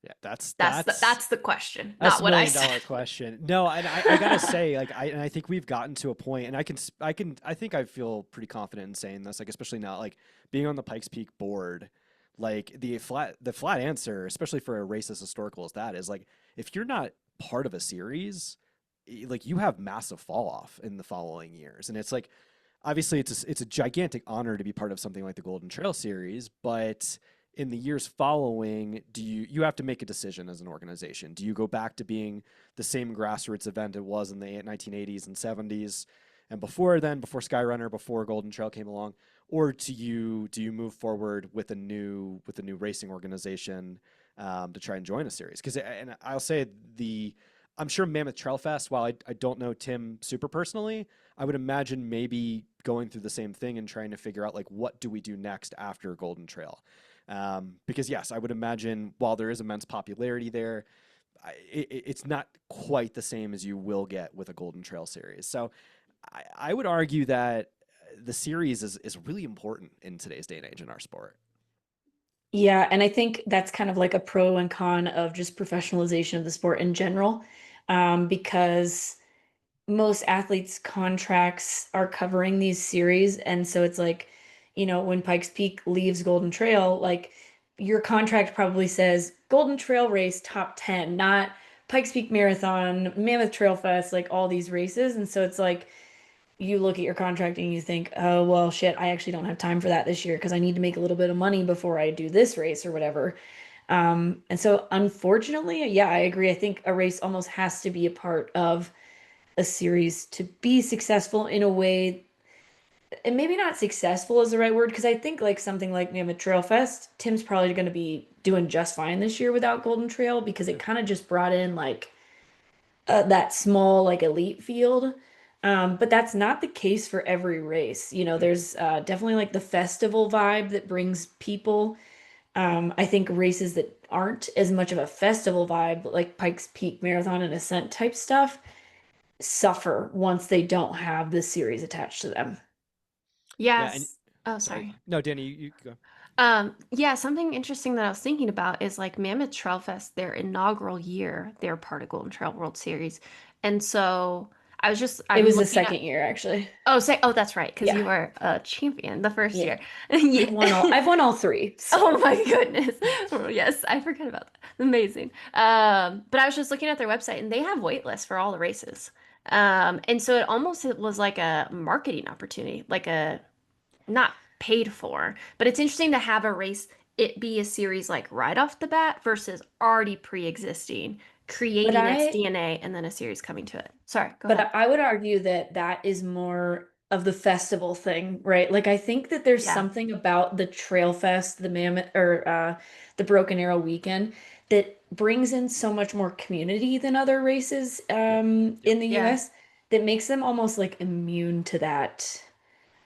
Yeah, That's the question, that's not a what I million said. dollar question. No, and I gotta say, like, I think we've gotten to a point, and I think I feel pretty confident in saying this, like, especially now, like, being on the Pikes Peak board, like, the flat answer, especially for a race as historical as that, is like, if you're not part of a series, like, you have massive fall off in the following years, and it's like, obviously, it's a gigantic honor to be part of something like the Golden Trail Series, but in the years following, do you have to make a decision as an organization? Do you go back to being the same grassroots event it was in the 1980s and 70s, and before then, before Skyrunner, before Golden Trail came along, or do you move forward with a new racing organization to try and join a series? Because and I'll say I'm sure Mammoth Trail Fest, while I don't know Tim super personally, I would imagine maybe going through the same thing and trying to figure out like what do we do next after Golden Trail. Because yes, I would imagine while there is immense popularity there, it's not quite the same as you will get with a Golden Trail series. So I would argue that the series is really important in today's day and age in our sport. Yeah, and I think that's kind of like a pro and con of just professionalization of the sport in general, because most athletes' contracts are covering these series. And so it's like, when Pikes Peak leaves Golden Trail, like your contract probably says Golden Trail race top 10, not Pikes Peak Marathon, Mammoth Trail Fest, like all these races. And so it's like you look at your contract and you think, oh, well, shit, I actually don't have time for that this year because I need to make a little bit of money before I do this race or whatever. And so unfortunately, yeah, I agree. I think a race almost has to be a part of a series to be successful in a way, and maybe not successful is the right word, because I think like something like Mammoth Trail Fest, Tim's probably going to be doing just fine this year without Golden Trail because Yeah. it kind of just brought in like that small like elite field. But that's not the case for every race. Yeah. There's definitely like the festival vibe that brings people. I think races that aren't as much of a festival vibe, like Pikes Peak Marathon and Ascent type stuff, suffer once they don't have this series attached to them. Yeah. And Yes. Oh, sorry. sorry. No, Danny, you go. Yeah, something interesting that I was thinking about is like Mammoth Trail Fest, their inaugural year, they're part of Golden Trail World Series. And so It I'm was the looking at, second year, actually. oh, that's right, because you Yeah. were a champion the first Yeah. year. Yeah. I've won all three. Oh So my goodness. Oh, yes, I forgot about that. Amazing. But I was just looking at their website and they have wait lists for all the races. And so it was like a marketing opportunity, like a not paid for, but it's interesting to have a race, it be a series like right off the bat versus already pre-existing, but creating its I DNA and then a series coming to it. Sorry, go but ahead. I would argue that that is more of the festival thing, right? Like I think that there's Yeah. something about the Trail Fest, the Mammoth or the Broken Arrow weekend that brings in so much more community than other races Yep. Yep. in the Yeah. US that makes them almost like immune to that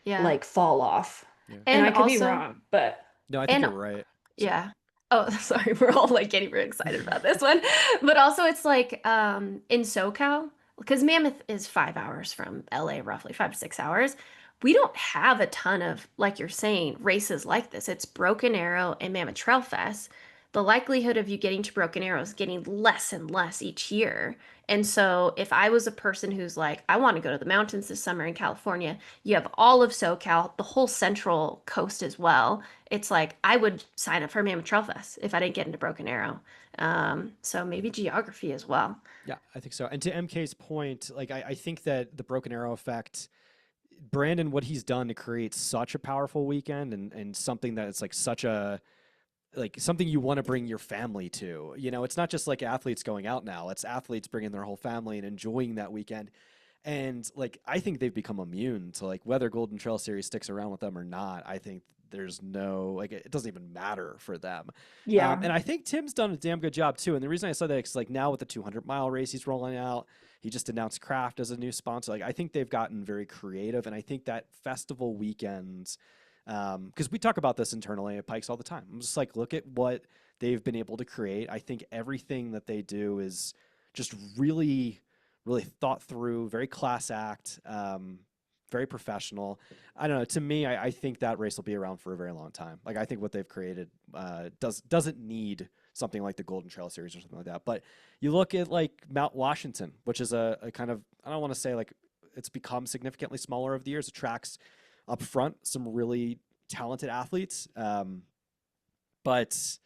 Yeah. like fall off. Yeah. And And I could be also, wrong, but No, I think and you're right. Sorry. yeah. Oh, sorry. We're all like getting really excited about this one. But also it's like in SoCal, because Mammoth is 5 hours from LA, roughly 5 to 6 hours. We don't have a ton of, like you're saying, races like this. It's Broken Arrow and Mammoth Trail Fest. The likelihood of you getting to Broken Arrow is getting less and less each year. And so if I was a person who's like, I want to go to the mountains this summer in California, you have all of SoCal, the whole central coast as well. It's like I would sign up for Mammoth Trail Fest if I didn't get into Broken Arrow. So maybe geography as well. Yeah, I think so. And to MK's point, like I think that the Broken Arrow effect, Brandon, what he's done to create such a powerful weekend and something that it's like such a like something you want to bring your family to. You know, it's not just like athletes going out now, it's athletes bringing their whole family and enjoying that weekend. And like, I think they've become immune to like whether Golden Trail Series sticks around with them or not. I think there's no, like, it doesn't even matter for them. Yeah. And I think Tim's done a damn good job too. And the reason I said that is like now with the 200-mile race he's rolling out, he just announced Kraft as a new sponsor. Like, I think they've gotten very creative. And I think that festival weekends, because we talk about this internally at Pikes all the time. I'm just like, look at what they've been able to create. I think everything that they do is just really, really thought through, very class act, very professional. I don't know. To me, I think that race will be around for a very long time. Like, I think what they've created doesn't need something like the Golden Trail Series or something like that. But you look at like Mount Washington, which is a kind of, I don't want to say like it's become significantly smaller over the years. It tracks up front some really talented athletes, but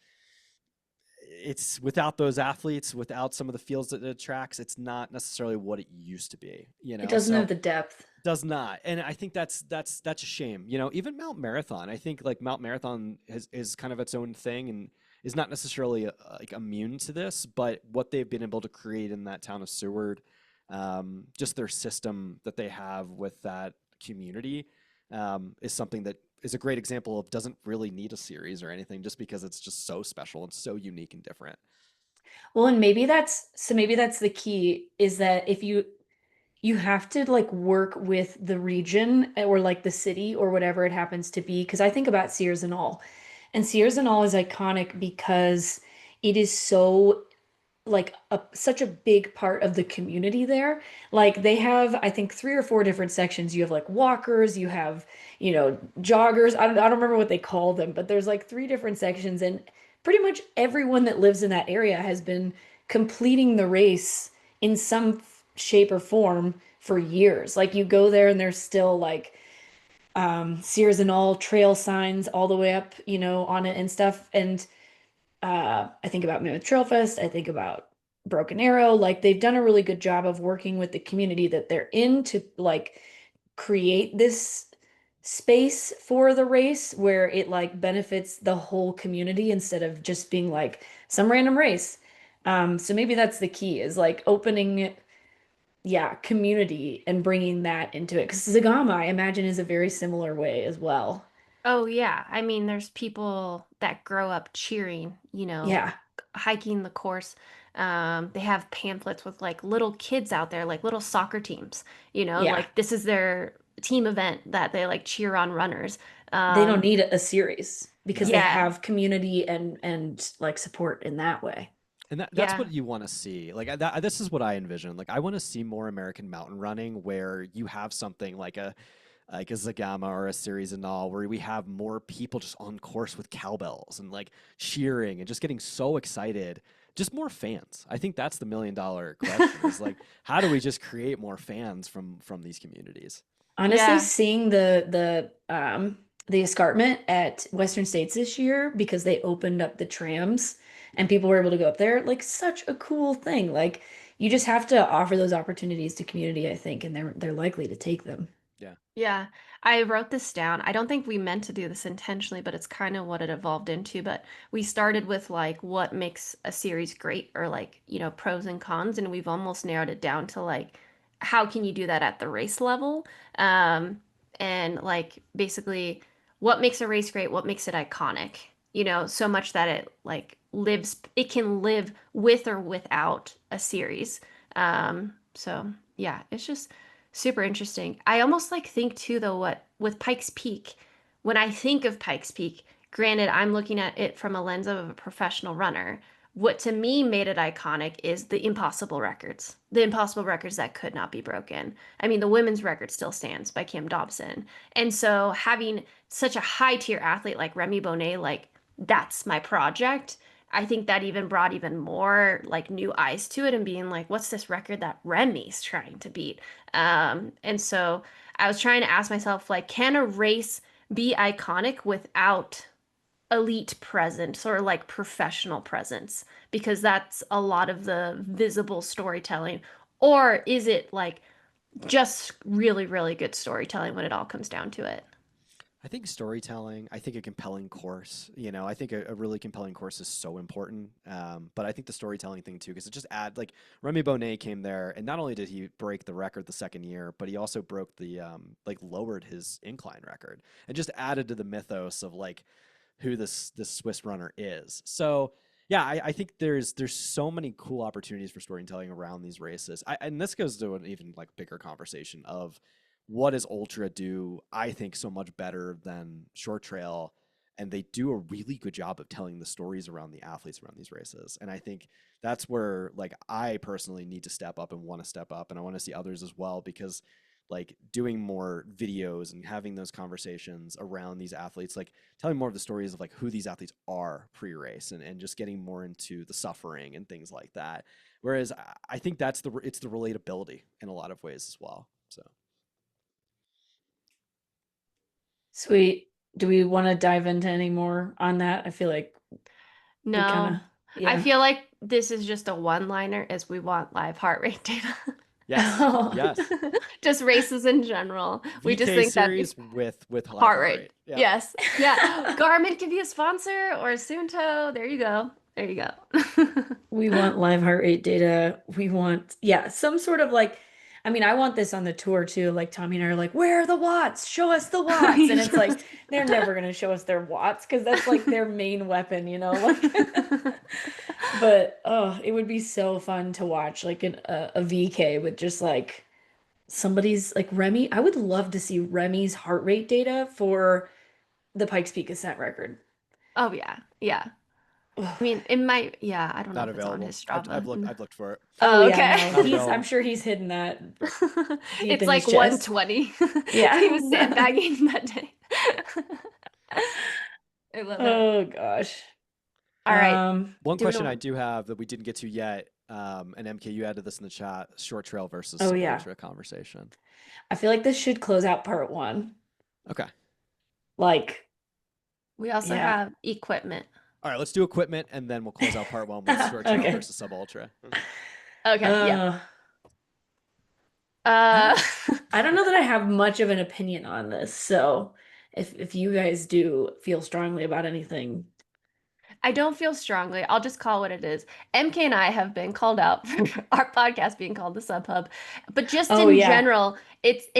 it's without those athletes, without some of the fields that it tracks, it's not necessarily what it used to be, you It know? doesn't have So the depth. does not. And I think that's a shame. You know, even Mount Marathon, I think like Mount Marathon is kind of its own thing and is not necessarily like immune to this, but what they've been able to create in that town of Seward, just their system that they have with that community, is something that is a great example of doesn't really need a series or anything just because it's just so special and so unique and different. Well, and maybe that's the key is that if you have to like work with the region or like the city or whatever it happens to be. Because I think about Sears and All, and Sears and All is iconic because it is so like such a big part of the community there. Like they have, I think, three or four different sections. You have like walkers, you have, joggers. I don't remember what they call them, but there's like three different sections, and pretty much everyone that lives in that area has been completing the race in some shape or form for years. Like you go there and there's still like Sears and All trail signs all the way up, on it and stuff. And I think about Mammoth Trail Fest. I think about Broken Arrow. Like they've done a really good job of working with the community that they're in to like create this space for the race where it like benefits the whole community instead of just being like some random race. So maybe that's the key is like opening, yeah, community and bringing that into it. Because Zagama, I imagine, is a very similar way as well. Oh yeah. I mean, there's people that grow up cheering, Yeah, hiking the course. They have pamphlets with like little kids out there, like little soccer teams, yeah. like this is their team event that they like cheer on runners. They don't Um, need a series because they yeah, have community and like support in that way. And that's yeah. what you want to see. Like this is what I envision. Like I want to see more American mountain running where you have something like a Zagama or a series and all where we have more people just on course with cowbells and like cheering and just getting so excited. Just more fans. I think that's the $1 million question is like how do we just create more fans from these communities? Honestly, Yeah. seeing the escarpment at Western States this year because they opened up the trams and people were able to go up there, like such a cool thing. Like you just have to offer those opportunities to community, I think, and they're likely to take them. Yeah. Yeah, I wrote this down. I don't think we meant to do this intentionally, but it's kind of what it evolved into. But we started with like what makes a series great or like, pros and cons, and we've almost narrowed it down to like how can you do that at the race level? And like basically what makes a race great, what makes it iconic, so much that it like it can live with or without a series. So yeah, it's just super interesting. I almost like think too though what with Pikes Peak, when I think of Pikes Peak, granted I'm looking at it from a lens of a professional runner. What to me made it iconic is the impossible records. The impossible records that could not be broken. I mean, the women's record still stands by Kim Dobson. And so having such a high tier athlete like Remy Bonnet, like that's my project. I think that even brought even more like new eyes to it and being like, what's this record that Remy's trying to beat? And so I was trying to ask myself, like, can a race be iconic without elite presence or like professional presence? Because that's a lot of the visible storytelling. Or is it like just really, really good storytelling when it all comes down to it? I think storytelling, I think a compelling course, I think a really compelling course is so important. But I think the storytelling thing too, because it just like Remy Bonnet came there, and not only did he break the record the second year, but he also broke like lowered his incline record and just added to the mythos of like who this Swiss runner is. So yeah, I think there's so many cool opportunities for storytelling around these races. And this goes to an even like bigger conversation of what does ultra do, I think, so much better than short trail, and they do a really good job of telling the stories around the athletes around these races. And I think that's where like I personally need to step up and want to step up, and I want to see others as well, because like doing more videos and having those conversations around these athletes, like telling more of the stories of like who these athletes are pre-race, and just getting more into the suffering and things like that. Whereas I think it's the relatability in a lot of ways as well. So Sweet. Do we want to dive into any more on that? I feel like we kind of, No, I yeah. feel like this is just a one-liner as we want live heart rate data. yes, yes. Just races in general. We just VK think that'd be series with live heart heart rate. rate. Yeah. Yes. Yeah. Garmin could be a sponsor or Sunto. There you go. There you go. We want live heart rate data. We want, yeah, some sort of like, I mean, I want this on the tour too. Like Tommy and I are like, where are the watts? Show us the watts. And it's like, they're never going to show us their watts because that's like their main weapon, Like, but oh, it would be so fun to watch like a VK with just like somebody's like Remy. I would love to see Remy's heart rate data for the Pikes Peak ascent record. Oh yeah. Yeah. Ugh. I mean, it might, yeah, I don't know Not if it's on available. his I've Strava. looked I've looked for it. Oh Oh, yeah, okay. no, Not I'm available. sure he's hidden that deep It's in his like chest. 120. He was Yeah. sandbagging that day. I love it. Oh gosh. All right. One Do we question I want do have that we didn't get to yet, and MK, you added this in the chat: short trail versus Oh sub yeah. ultra conversation. I feel like this should close out part one. Okay. Like, we also yeah. have equipment. All right, let's do equipment, and then we'll close out part one with short trail Okay. versus sub ultra. Okay, yeah. Uh, I Uh, don't I don't know that I have much of an opinion on this. So if you guys do feel strongly about anything. I don't feel strongly. I'll just call what it is. MK and I have been called out for our podcast being called the SubHub, but just Oh in yeah. general, it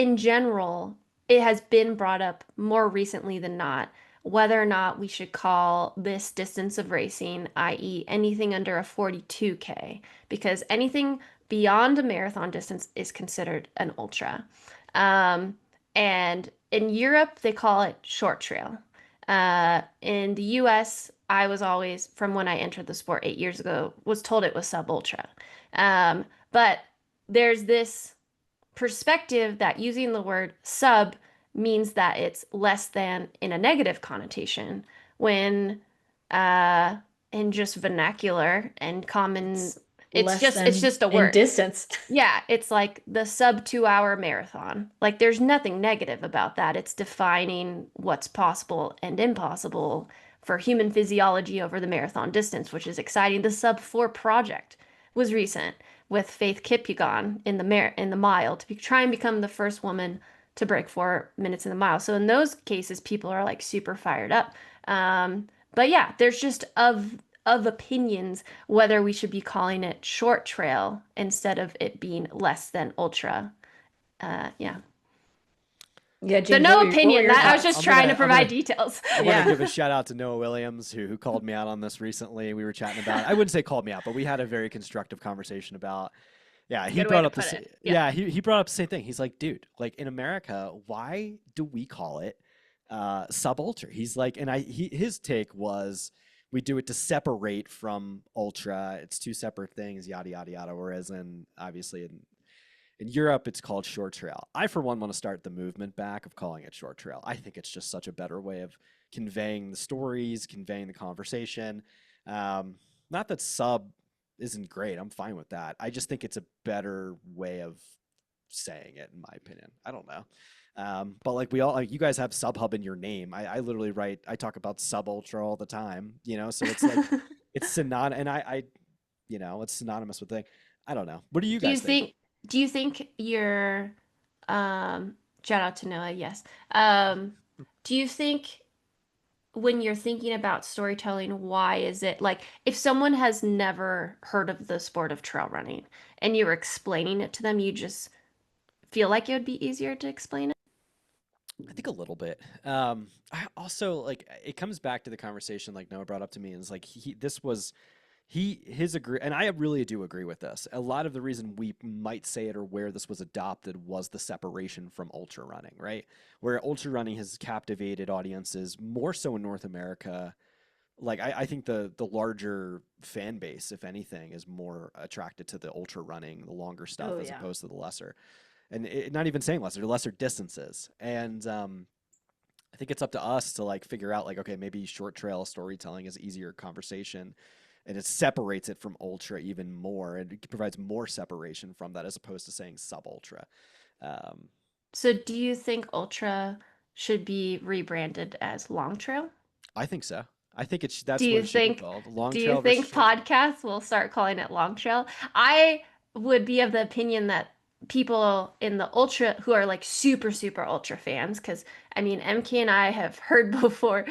has been brought up more recently than not, whether or not we should call this distance of racing, i.e., anything under a 42K, because anything beyond a marathon distance is considered an ultra. Um, and in Europe, they call it short trail. In the US, I was always, from when I entered the sport 8 years ago, was told it was sub ultra. But there's this perspective that using the word sub means that it's less than in a negative connotation, when uh, in just vernacular and common, It's less it's than just a in word. distance. Yeah, it's like the sub 2 hour marathon. Like there's nothing negative about that. It's defining what's possible and impossible for human physiology over the marathon distance, which is exciting. The sub 4 project was recent with Faith Kipyegon in the mile to try and become the first woman to break 4 minutes in the mile. So in those cases, people are like super fired up. But yeah, there's just of opinions whether we should be calling it short trail instead of it being less than ultra. Yeah. Yeah, So James, no what were opinion. your That I was thoughts? just trying to provide details. I'm gonna Yeah. give a shout out to Noah Williams who called me out on this recently. We were chatting about it. I wouldn't say called me out, but we had a very constructive conversation about. Yeah, he Good way brought to up put it. Yeah. yeah, he brought up the same thing. He's like, dude, like in America, why do we call it sub ultra? He's like, and his take was we do it to separate from ultra. It's two separate things, yada yada yada. Whereas obviously in Europe, it's called short trail. I, for one, want to start the movement back of calling it short trail. I think it's just such a better way of conveying the stories, conveying the conversation. Not that sub isn't great. I'm fine with that. I just think it's a better way of saying it, in my opinion. I don't know. But like like you guys have SubHub in your name. I literally I talk about sub ultra all the time, so it's like, it's synonymous. And it's synonymous with thing. I don't know. What do you Do you guys think? think do you think your shout out to Noah, yes. Um Do you think when you're thinking about storytelling, why is it like if someone has never heard of the sport of trail running and you're explaining it to them, you just feel like it would be easier to explain it? I think a little bit. I also like it comes back to the conversation like Noah brought up to me, and it's like this was his agree, and I really do agree with this. A lot of the reason we might say it or where this was adopted was the separation from ultra running, right? Where ultra running has captivated audiences more so in North America. Like I think the larger fan base, if anything, is more attracted to the ultra running, the longer stuff, Oh as yeah. opposed to the lesser. And not even saying lesser distances. And I think it's up to us to like figure out like, okay, maybe short trail storytelling is easier conversation, and it separates it from ultra even more, and it provides more separation from that as opposed to saying sub ultra. Um, So do you think Ultra should be rebranded as Long Trail? I think so. I think Do that's what you it should be think called. Long do you trail versus think short trail. podcasts will start calling it Long Trail? I would be of the opinion that people in the ultra who are like super ultra fans, because I mean MK and I have heard before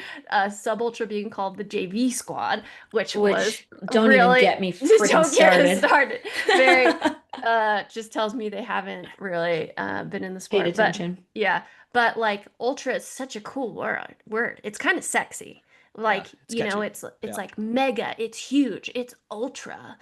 sub ultra being called the JV squad, which was Which don't even really get me just freaking don't get us started. started. Very just tells me they haven't really been in the Paid sport. But attention. yeah, but like ultra is such a cool word. It's kind of sexy. Yeah, Like, it's catchy. it's Yeah. like mega, it's huge, it's ultra.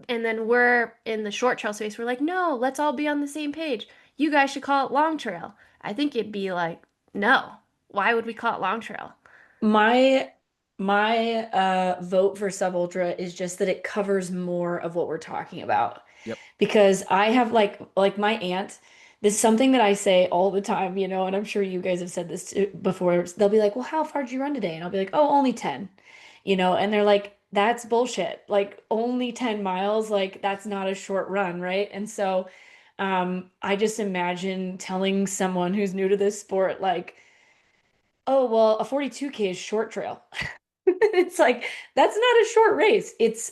And then we're in the short trail space. We're like, no, let's all be on the same page. You guys should call it long trail. I think it'd be like, no, why would we call it long trail? My my vote for sub ultra is just that it covers more of what we're talking about. Yep. Because I have like my aunt, this is something that I say all the time, and I'm sure you guys have said this before. They'll be like, "Well, how far did you run today?" And I'll be like, "Oh, only 10." And they're like, "That's bullshit. Like only 10 miles, like that's not a short run, right?" And so I just imagine telling someone who's new to this sport like, "Oh, well, a 42K is short trail." It's like that's not a short race. It's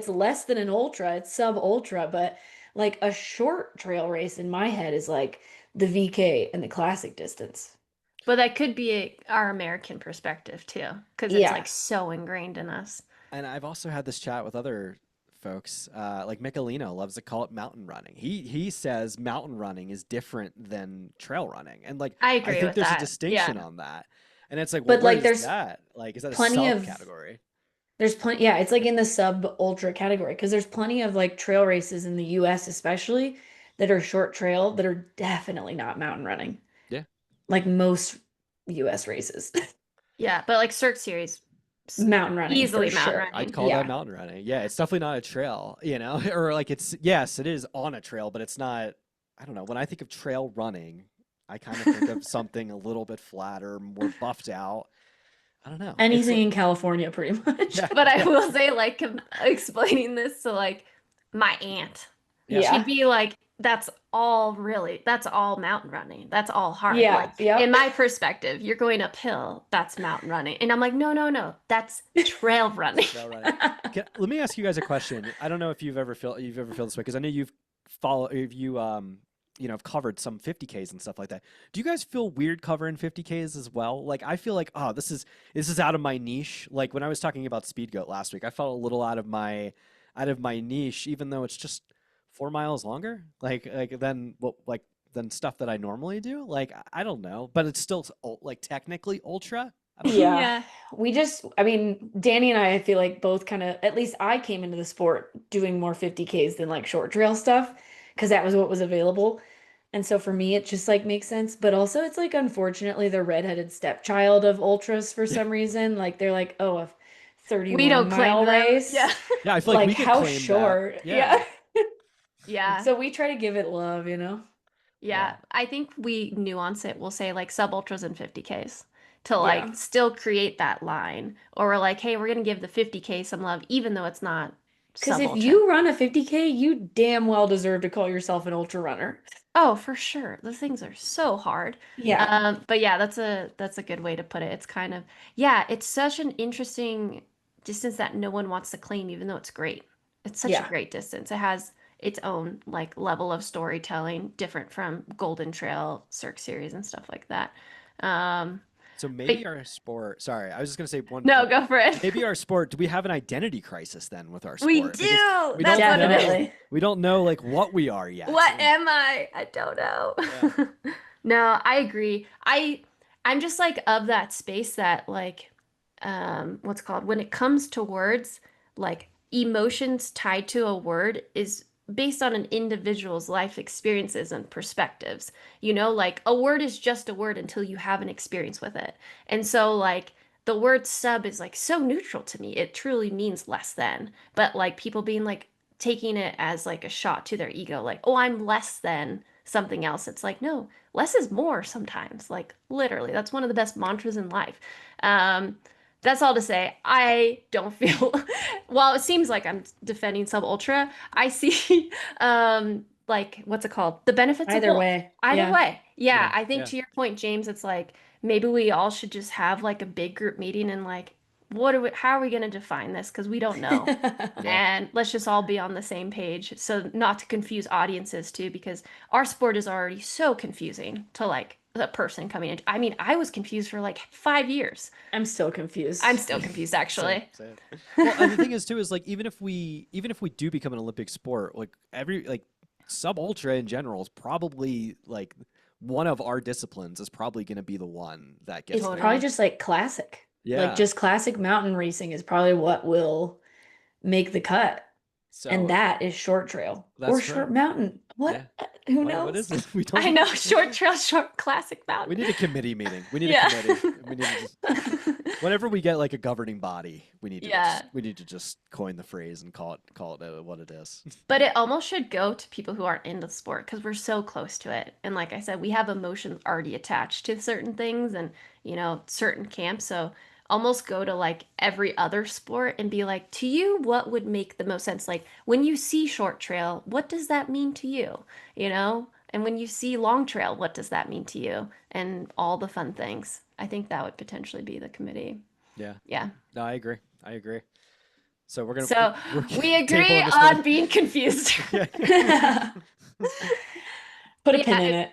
less than an ultra. It's sub ultra, but like a short trail race in my head is like the VK and the classic distance. But that could be our American perspective too, because it's Yeah. like so ingrained in us. And I've also had this chat with other folks. Like Michelino loves to call it mountain running. He says mountain running is different than trail running, and like I I agree think with there's a that. Yeah. distinction on that. And it's like, well, But what like is that? Like, is that a plenty of subcategory? there's plenty yeah, it's like in the sub ultra category because there's plenty of like trail races in the US especially that are short trail that are definitely not mountain running. Yeah, Like most US races. Yeah. But like Cirque Series, Mountain running for easily mountain sure. I'd running. call that Yeah. mountain running. Yeah, it's definitely not a trail, or like it's yes, it is on a trail, but it's not. I don't know. When I think of trail running, I kind of think of something a little bit flatter, more buffed out. I don't know. It's Anything in California pretty much. yeah, But I yeah, will say, like, explaining this to like my aunt, yeah. she'd Yeah. be like, that's all mountain running. That's all hard. Like, Yeah. in Yep. my perspective, you're going uphill, that's mountain running. And I'm like, no, that's trail running. Trail running. Let me ask you guys a question. I don't know if you've ever felt this way because I know have covered some 50Ks and stuff like that. Do you guys feel weird covering 50Ks as well? Like I feel like, oh, this is out of my niche. Like when I was talking about Speed Goat last week, I felt a little out of my niche, even though it's just 4 miles longer. Like than what like than stuff that I normally do. Like I don't know, but it's still like technically ultra. I don't know. Yeah. Yeah. I mean, Danny and I feel like both kind of, at least I came into the sport doing more 50Ks than like short trail stuff because that was what was available. And so for me, it just like makes sense. But also, it's like unfortunately the redheaded stepchild of ultras for some reason. Like they're like, oh, a We 31 don't claim mile them. Yeah. race. Yeah, I feel like Like we could how claim that. short? Yeah. Yeah. Yeah. So we try to give it love. Yeah. Yeah. I think we nuance it. We'll say like sub ultras and 50Ks to like Yeah. still create that line. Or we're like, hey, we're going to give the 50K some love, even though it's not Because sub if ultra. you run a 50K, you damn well deserve to call yourself an ultra runner. Oh, for sure. Those things are so hard. Yeah. But yeah, that's a good way to put it. It's kind of yeah, it's such an interesting distance that no one wants to claim, even though it's great. It's such a Yeah. great distance. It has its own like level of storytelling, different from Golden Trail, Cirque Series, and stuff like that. So But maybe our sport, sorry, I was just gonna say no, go for it. maybe our sport, do we have an identity crisis then with our We sport? Because do. we That's don't what it know, is. Definitely. we don't know like what we are yet. What am I? I don't know. Yeah. No, I agree. I'm just like of that space that like what's it called when it comes to words, like emotions tied to a word is based on an individual's life experiences and perspectives. You know, like a word is just a word until you have an experience with it. And so like the word sub is like so neutral to me. It truly means less than. But like people being like taking it as like a shot to their ego, like, oh, I'm less than something else. It's like, no, less is more sometimes. Like, literally, that's one of the best mantras in life. Um, that's all to say, I don't feel, while it seems like I'm defending Sub Ultra, I see, like, what's it called? The benefits of Either both. way. Either Yeah. way. Yeah, Yeah. I think Yeah. to your point, James, it's like maybe we all should just have like a big group meeting and like, how are we going to define this? Because we don't know. Yeah. And let's just all be on the same page. So not to confuse audiences too, because our sport is already so confusing to like a person coming in. I mean, I was confused for like 5 years. I'm still I'm confused. still confused Same, actually. same. Well, and the thing is too is like even if we do become an Olympic sport, like every like sub ultra in general is probably like one of our disciplines is probably going to be the one that gets It's there. probably Totally. just like classic. Like Yeah. just classic mountain racing is probably what will make the cut. And So that is short trail or that's short true. mountain. Yeah. What? Who What knows? is it? We don't I know. know, short trail, short classic We mountain. need a committee meeting. We need a Yeah. committee. We need to just whenever we get like a governing body, Yeah. we need to just coin the phrase and call it what it is. But it almost should go to people who aren't into the sport because we're so close to it. And like I said, we have emotions already attached to certain things and, you know, certain camps. So almost go to like every other sport and be like, to you, what would make the most sense? Like when you see short trail, what does that mean to you? You know? And when you see long trail, what does that mean to you? And all the fun things. I think that would potentially be the committee. Yeah. Yeah. No, I agree. I agree. So So we're we agree tabling this one. on being confused. Yeah. Put a pin Yeah, in it.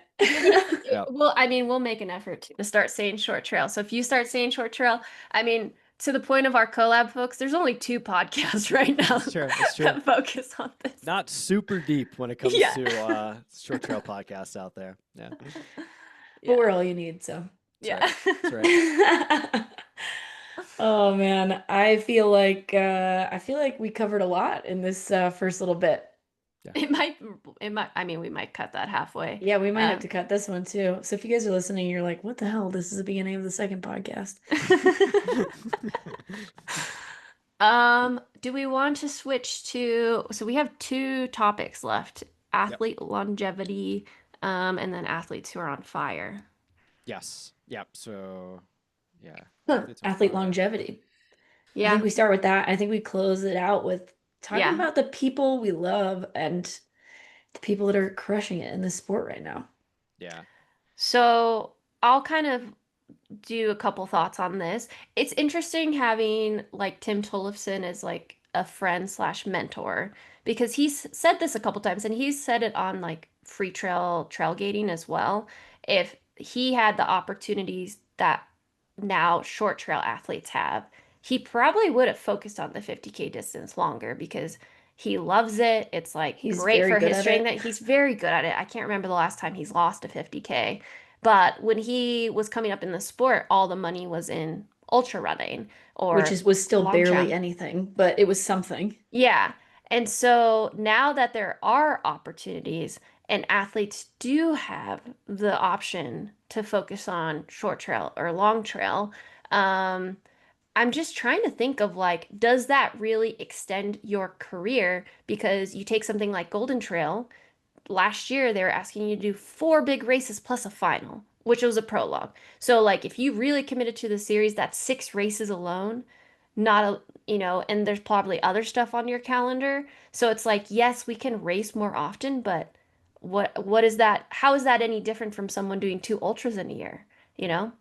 Yeah. well, I mean, we'll make an effort to start saying short trail. So if you start saying short trail, I mean, to the point of our collab, folks, there's only 2 podcasts right now It's true. It's true. that focus on this. Not super deep when it comes Yeah. to short trail podcasts out there. Yeah. But we're all you need, so. Yeah. That's right. Oh man, I feel like we covered a lot in this first little bit. It might, I mean, we might cut that halfway. Yeah, we might have to cut this one too. So if you guys are listening, you're like, what the hell? This is the beginning of the second podcast. Do we want to switch to, so we have 2 topics left, athlete longevity, and then athletes who are on fire. Yes. Yep. So yeah. Huh, Athletes on athlete fire. longevity. I Yeah. think we start with that. I think we close it out with talking Yeah. about the people we love and the people that are crushing it in this sport right now. Yeah. So I'll kind of do a couple thoughts on this. It's interesting having like Tim Tollefson as like a friend slash mentor because he's said this a couple times and he's said it on like free trailgating as well. If he had the opportunities that now short trail athletes have, he probably would have focused on the 50K distance longer because he loves it. It's like He's great very for good his at strength it. that he's very good at it. I can't remember the last time he's lost a 50K. But when he was coming up in the sport, all the money was in ultra running or Was still long barely jump. anything, but it was something. Yeah. And so now that there are opportunities and athletes do have the option to focus on short trail or long trail, um, I'm just trying to think of like, does that really extend your career? Because you take something like Golden Trail, last year they were asking you to do 4 big races plus a final, which was a prologue. So like if you really committed to the series, that's 6 races alone, not a, you know, and there's probably other stuff on your calendar. So it's like, yes, we can race more often, but what is that? How is that any different from someone doing 2 ultras in a year, you know?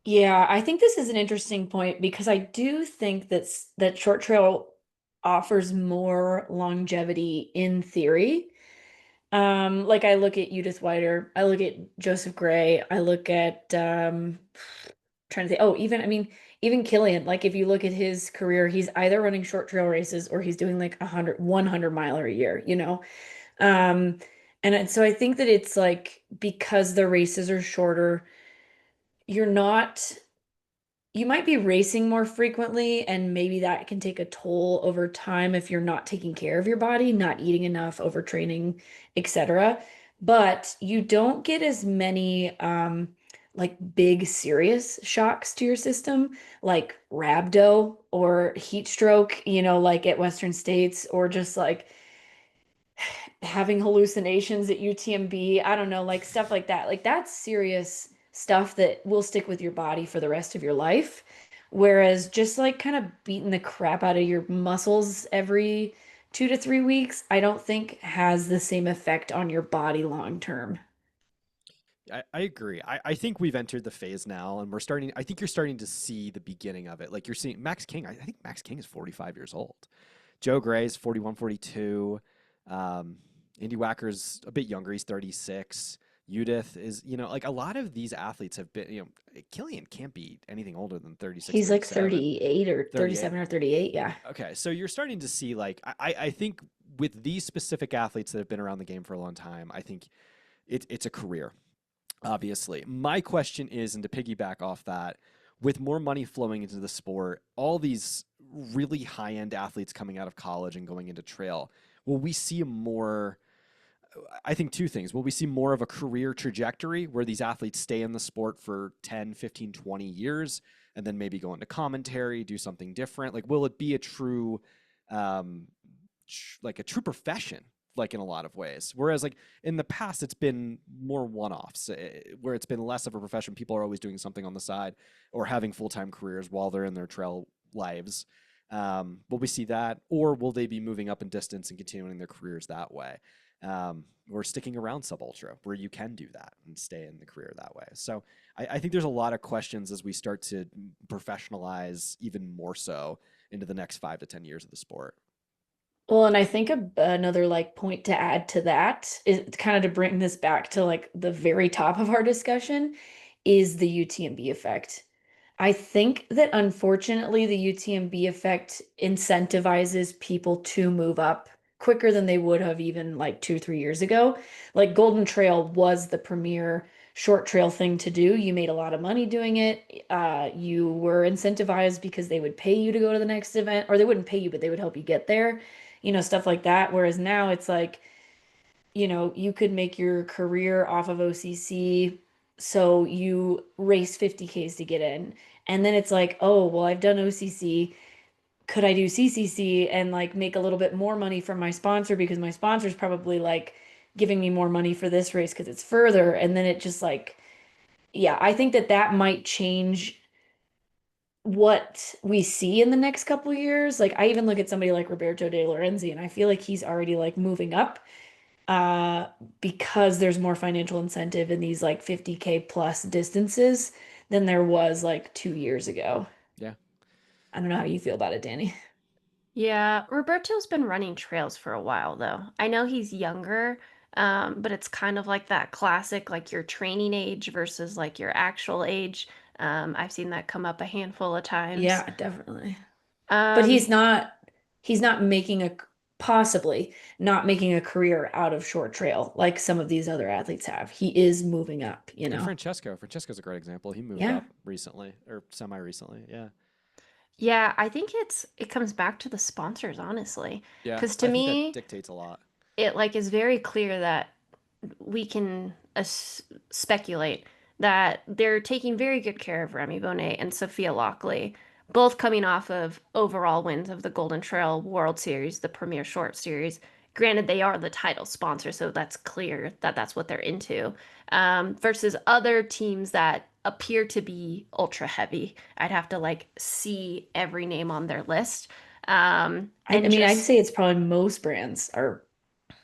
Yeah, I think this is an interesting point because I do think that short trail offers more longevity in theory. Like I look at Judith Wider, I look at Joseph Gray, I look at trying to think, oh, even I mean, even Killian, like if you look at his career, he's either running short trail races or he's doing like 100 miler a year, you know? Um, so I think that it's like because the races are shorter, you're not you might be racing more frequently, and maybe that can take a toll over time if you're not taking care of your body, not eating enough, overtraining, etc. But you don't get as many like big serious shocks to your system, like rhabdo or heat stroke, you know, like at Western States, or just like having hallucinations at UTMB. I don't know, like stuff like that. Like that's serious stuff that will stick with your body for the rest of your life. Whereas just like kind of beating the crap out of your muscles every 2 to 3 weeks, I don't think has the same effect on your body long term. I agree. I think we've entered the phase now, and I think you're starting to see the beginning of it. Like you're seeing Max King. I think Max King is 45 years old. Joe Gray's 41, 42. Um, Andy Wacker's a bit younger. He's 36. Judith is, like a lot of these athletes have been, Killian can't be anything older than 36, He's like 37, 38 or 38. 37 or 38. Yeah. Okay. So you're starting to see, like, I think with these specific athletes that have been around the game for a long time, I think it's a career. Obviously. My question is, and to piggyback off that, with more money flowing into the sport, all these really high end athletes coming out of college and going into trail, will we see more? I think two things. Will we see more of a career trajectory where these athletes stay in the sport for 10, 15, 20 years and then maybe go into commentary, do something different? Like, will it be a true, um, like a true profession, like in a lot of ways? Whereas, like in the past, it's been more one-offs, where it's been less of a profession. People are always doing something on the side or having full-time careers while they're in their trail lives. Will we see that, or will they be moving up in distance and continuing their careers that way? Or sticking around sub ultra where you can do that and stay in the career that way. So I think there's a lot of questions as we start to professionalize even more so into the next 5 to 10 years of the sport. Well, and I think another like point to add to that is kind of to bring this back to like the very top of our discussion is the UTMB effect. I think that unfortunately the UTMB effect incentivizes people to move up quicker than they would have even like 2, 3 years ago. Like Golden Trail was the premier short trail thing to do. You made a lot of money doing it. You were incentivized because they would pay you to go to the next event, or they wouldn't pay you, but they would help you get there, stuff like that. Whereas now it's like, you could make your career off of OCC. So you race 50Ks to get in. And then it's like, oh, well, I've done OCC. Could I do CCC and like make a little bit more money from my sponsor because my sponsor's probably like giving me more money for this race because it's further. And then it just like, yeah, I think that that might change what we see in the next couple of years. Like I even look at somebody like Roberto De Lorenzi and I feel like he's already like moving up uh because there's more financial incentive in these like 50K plus distances than there was like 2 years ago. Yeah. I don't know how you feel about it, Dani. Yeah, Roberto's been running trails for a while though. I know he's younger, but it's kind of like that classic, like your training age versus like your actual age. I've seen that come up a handful of times. Yeah, definitely. But Um, he's not making a possibly not making a career out of short trail like some of these other athletes have. He is moving up, you And know. Francesco's a great example. He moved Yeah. up recently or semi recently. Yeah. yeah, I think it comes back to the sponsors, honestly. Yeah. Because to I think that me, dictates a lot. it like is very clear that we can speculate that they're taking very good care of Remy Bonnet and Sophia Lockley, both coming off of overall wins of the Golden Trail World Series, the Premier Short Series. Granted, they are the title sponsor, so that's clear that that's what they're into. Versus other teams that appear to be ultra heavy. I'd have to like see every name on their list. I And mean, I'd just, say it's probably most brands are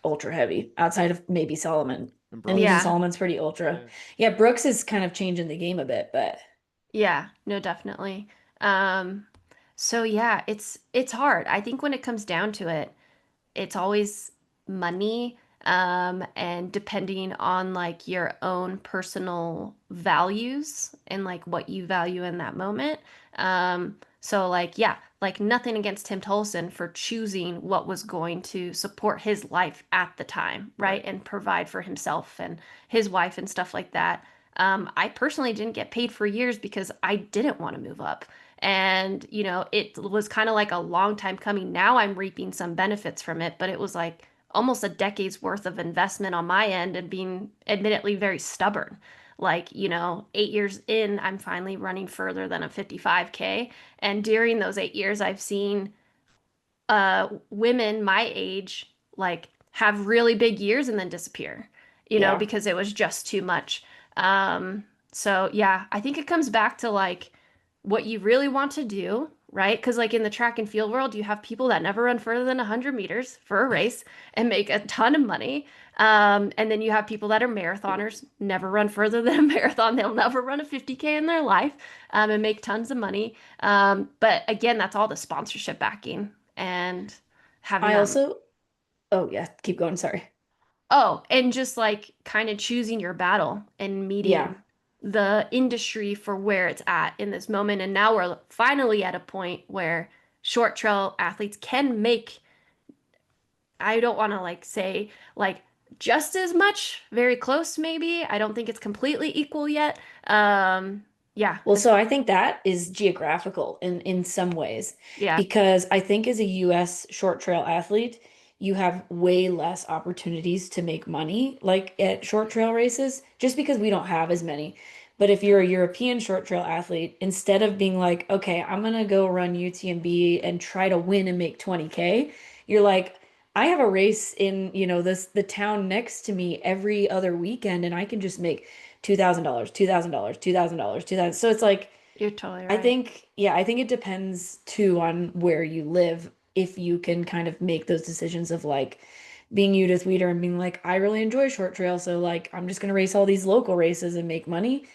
ultra heavy outside of maybe Solomon. And And even Brooks. yeah, Solomon's pretty ultra. Yeah. Yeah, Brooks is kind of changing the game a bit, but yeah, no, definitely. Um, so yeah, it's hard. I think when it comes down to it, it's always money. and depending on like your own personal values and like what you value in that moment. So like, yeah, like nothing against Tim Tolson for choosing what was going to support his life at the time, right? Right. And provide for himself and his wife and stuff like that. I personally didn't get paid for years because I didn't want to move up. And, you know, it was kind of like a long time coming. Now I'm reaping some benefits from it, but it was like almost a decade's worth of investment on my end and being admittedly very stubborn. Like, you know, 8 years in, I'm finally running further than a 55K. And during those 8 years, I've seen women my age like have really big years and then disappear, you know, Yeah. because it was just too much. Um, so yeah, I think it comes back to like what you really want to do, right? Because like in the track and field world, you have people that never run further than 100 meters for a race and make a ton of money. And then you have people that are marathoners, never run further than a marathon. They'll never run a 50K in their life, and make tons of money. But again, that's all the sponsorship backing and having I them. also, oh yeah, keep going. Sorry. Oh, and just like kind of choosing your battle and Yeah. meeting the industry for where it's at in this moment. And now we're finally at a point where short trail athletes can make, I don't want to like say like just as much, very close maybe. I don't think it's completely equal yet. Yeah, Well, so I think that is geographical in some ways yeah, because I think as a US short trail athlete, you have way less opportunities to make money like at short trail races just because we don't have as many. But if you're a European short trail athlete, instead of being like, okay, I'm gonna go run UTMB and try to win and make 20K, you're like, I have a race in, the town next to me every other weekend and I can just make $2,000, $2,000, $2,000, 2,000. So it's like, you're totally I right. think, yeah, I think it depends too on where you live. If you can kind of make those decisions of like being Judith Weeder and being like, I really enjoy short trail. So like, I'm just going to race all these local races and make money.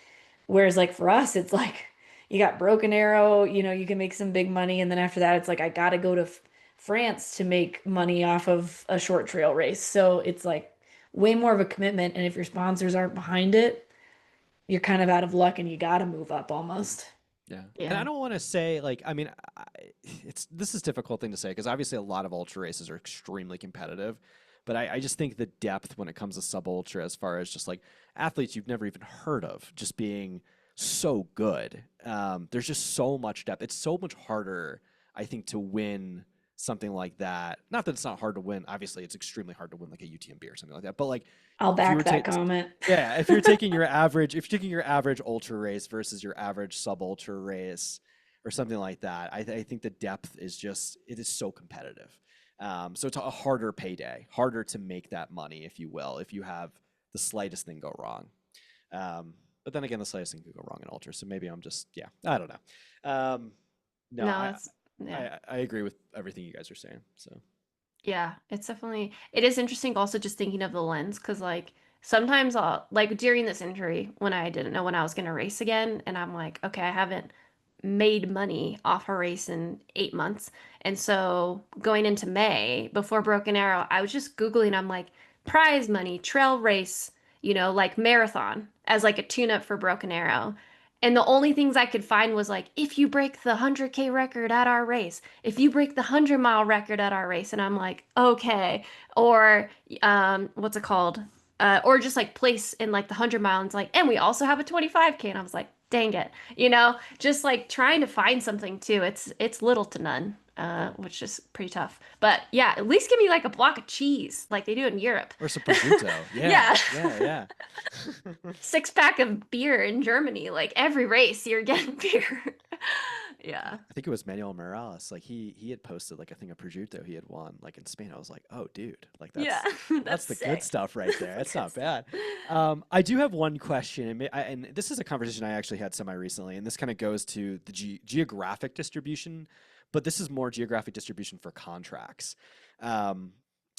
Whereas like for us, it's like you got Broken Arrow, you can make some big money. And then after that, it's like, I got to go to France to make money off of a short trail race. So it's like way more of a commitment. And if your sponsors aren't behind it, you're kind of out of luck and you got to move up almost. Yeah. And I Yeah. don't want to say like, I mean, it's this is a difficult thing to say because obviously a lot of ultra races are extremely competitive, but I just think the depth when it comes to sub ultra, as far as just like athletes you've never even heard of, just being so good. There's just so much depth. It's so much harder, I think, to win something like that. Not that it's not hard to win. Obviously, it's extremely hard to win like a UTMB or something like that. But like, I'll if you were back to that comment. yeah, if you're taking your average, if you're taking your average ultra race versus your average sub ultra race or something like that, I think the depth is just it is so competitive. So it's a harder payday, harder to make that money, if you will, if you have the slightest thing go wrong. But then again, the slightest thing could go wrong in ultra. So maybe I'm just yeah, I don't know. No, No, it's yeah. I agree with everything you guys are saying. So Yeah, it's definitely it is interesting also just thinking of the lens because like sometimes I'll like during this injury when I didn't know when I was gonna race again and I'm like, okay, I haven't made money off a race in 8 months. And so going into May before Broken Arrow, I was just Googling, I'm like, prize money, trail race, like marathon as like a tune-up for Broken Arrow. And the only things I could find was like, if you break the 100K record at our race, if you break the 100-mile record at our race. And I'm like, okay. Or what's it called? Or just like place in like the 100 mile. And it's like, and we also have a 25K. And I was like, dang it. Just like trying to find something too. It's little to none, which is pretty tough. But yeah, at least give me like a block of cheese like they do in Europe. or some prosciutto. Yeah, Yeah. yeah, yeah. 6 pack of beer in Germany. Like every race, you're getting beer. Yeah. I think it was Manuel Morales. Like he had posted like a thing of prosciutto he had won like in Spain. I was like, oh dude, like Yeah. that's That's the good sick. stuff right there. That's not bad. I do have one question, and this is a conversation I actually had semi recently, and this kind of goes to the geographic distribution, but this is more geographic distribution for contracts. Um,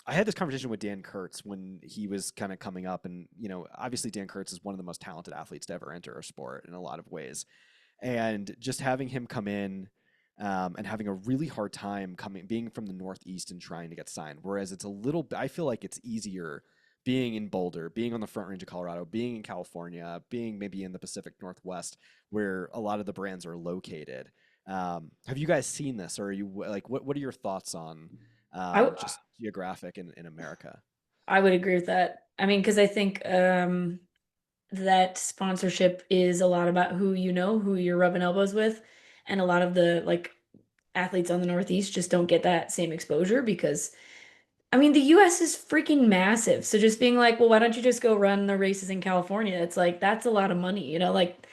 I had this conversation with Dan Kurtz when he was kind of coming up, and obviously Dan Kurtz is one of the most talented athletes to ever enter a sport in a lot of ways, and just having him come in and having a really hard time being from the Northeast and trying to get signed. Whereas it's a little, I feel like it's easier being in Boulder, being on the Front Range of Colorado, being in California, being maybe in the Pacific Northwest, where a lot of the brands are located. Have you guys seen this, or are you like, what are your thoughts on I just geographic in America? I would agree with that. I mean, because I think that sponsorship is a lot about who you know, who you're rubbing elbows with, and a lot of the like athletes on the Northeast just don't get that same exposure because I mean, the US is freaking massive. So just being like, well, why don't you just go run the races in California? It's like that's a lot of money, like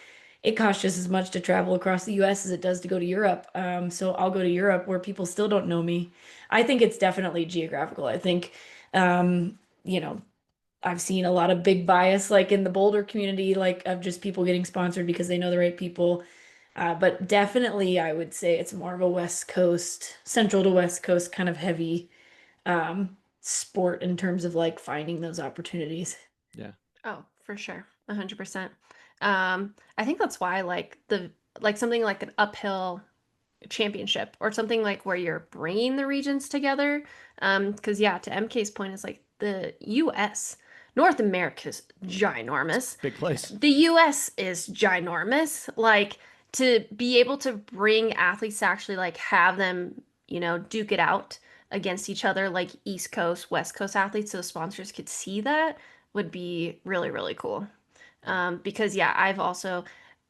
it costs just as much to travel across the US as it does to go to Europe. So I'll go to Europe where people still don't know me. I think it's definitely geographical. I think um, you know, I've seen a lot of big bias like in the Boulder community, like of just people getting sponsored because they know the right people. But definitely I would say it's more of a West Coast, central to West Coast kind of heavy sport in terms of like finding those opportunities. Yeah. Oh, for sure. 100%. I think that's why like something like an uphill championship or something like where you're bringing the regions together. Because yeah, to EmKay's point, it's like the US, North America's ginormous. Big place. The US is ginormous. Like to be able to bring athletes to actually like have them, duke it out against each other, like East Coast, West Coast athletes, so sponsors could see that would be really, really cool. Because yeah, I've also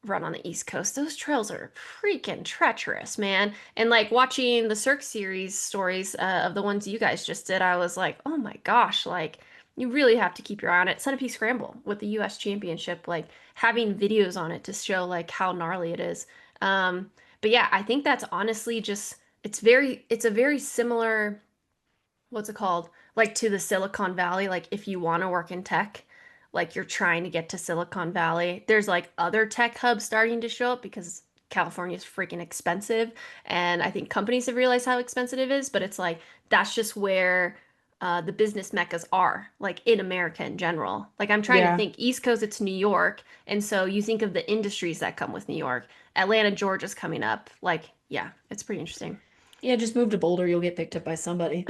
run on the East Coast. Those trails are freaking treacherous, man. And like watching the Cirque series stories of the ones you guys just did, I was like, oh my gosh, like you really have to keep your eye on it. Centipede Scramble with the US Championship, like having videos on it to show like how gnarly it is. But yeah, I think that's honestly just it's a very similar, what's it called? Like to the Silicon Valley, like if you want to work in tech, like you're trying to get to Silicon Valley. There's like other tech hubs starting to show up because California is freaking expensive. And I think companies have realized how expensive it is, but it's like that's just where the business meccas are, like in America in general. Like I'm trying to Yeah. think, East Coast, it's New York. And so you think of the industries that come with New York. Atlanta, Georgia's coming up. Like, yeah, it's pretty interesting. Yeah, just move to Boulder, you'll get picked up by somebody.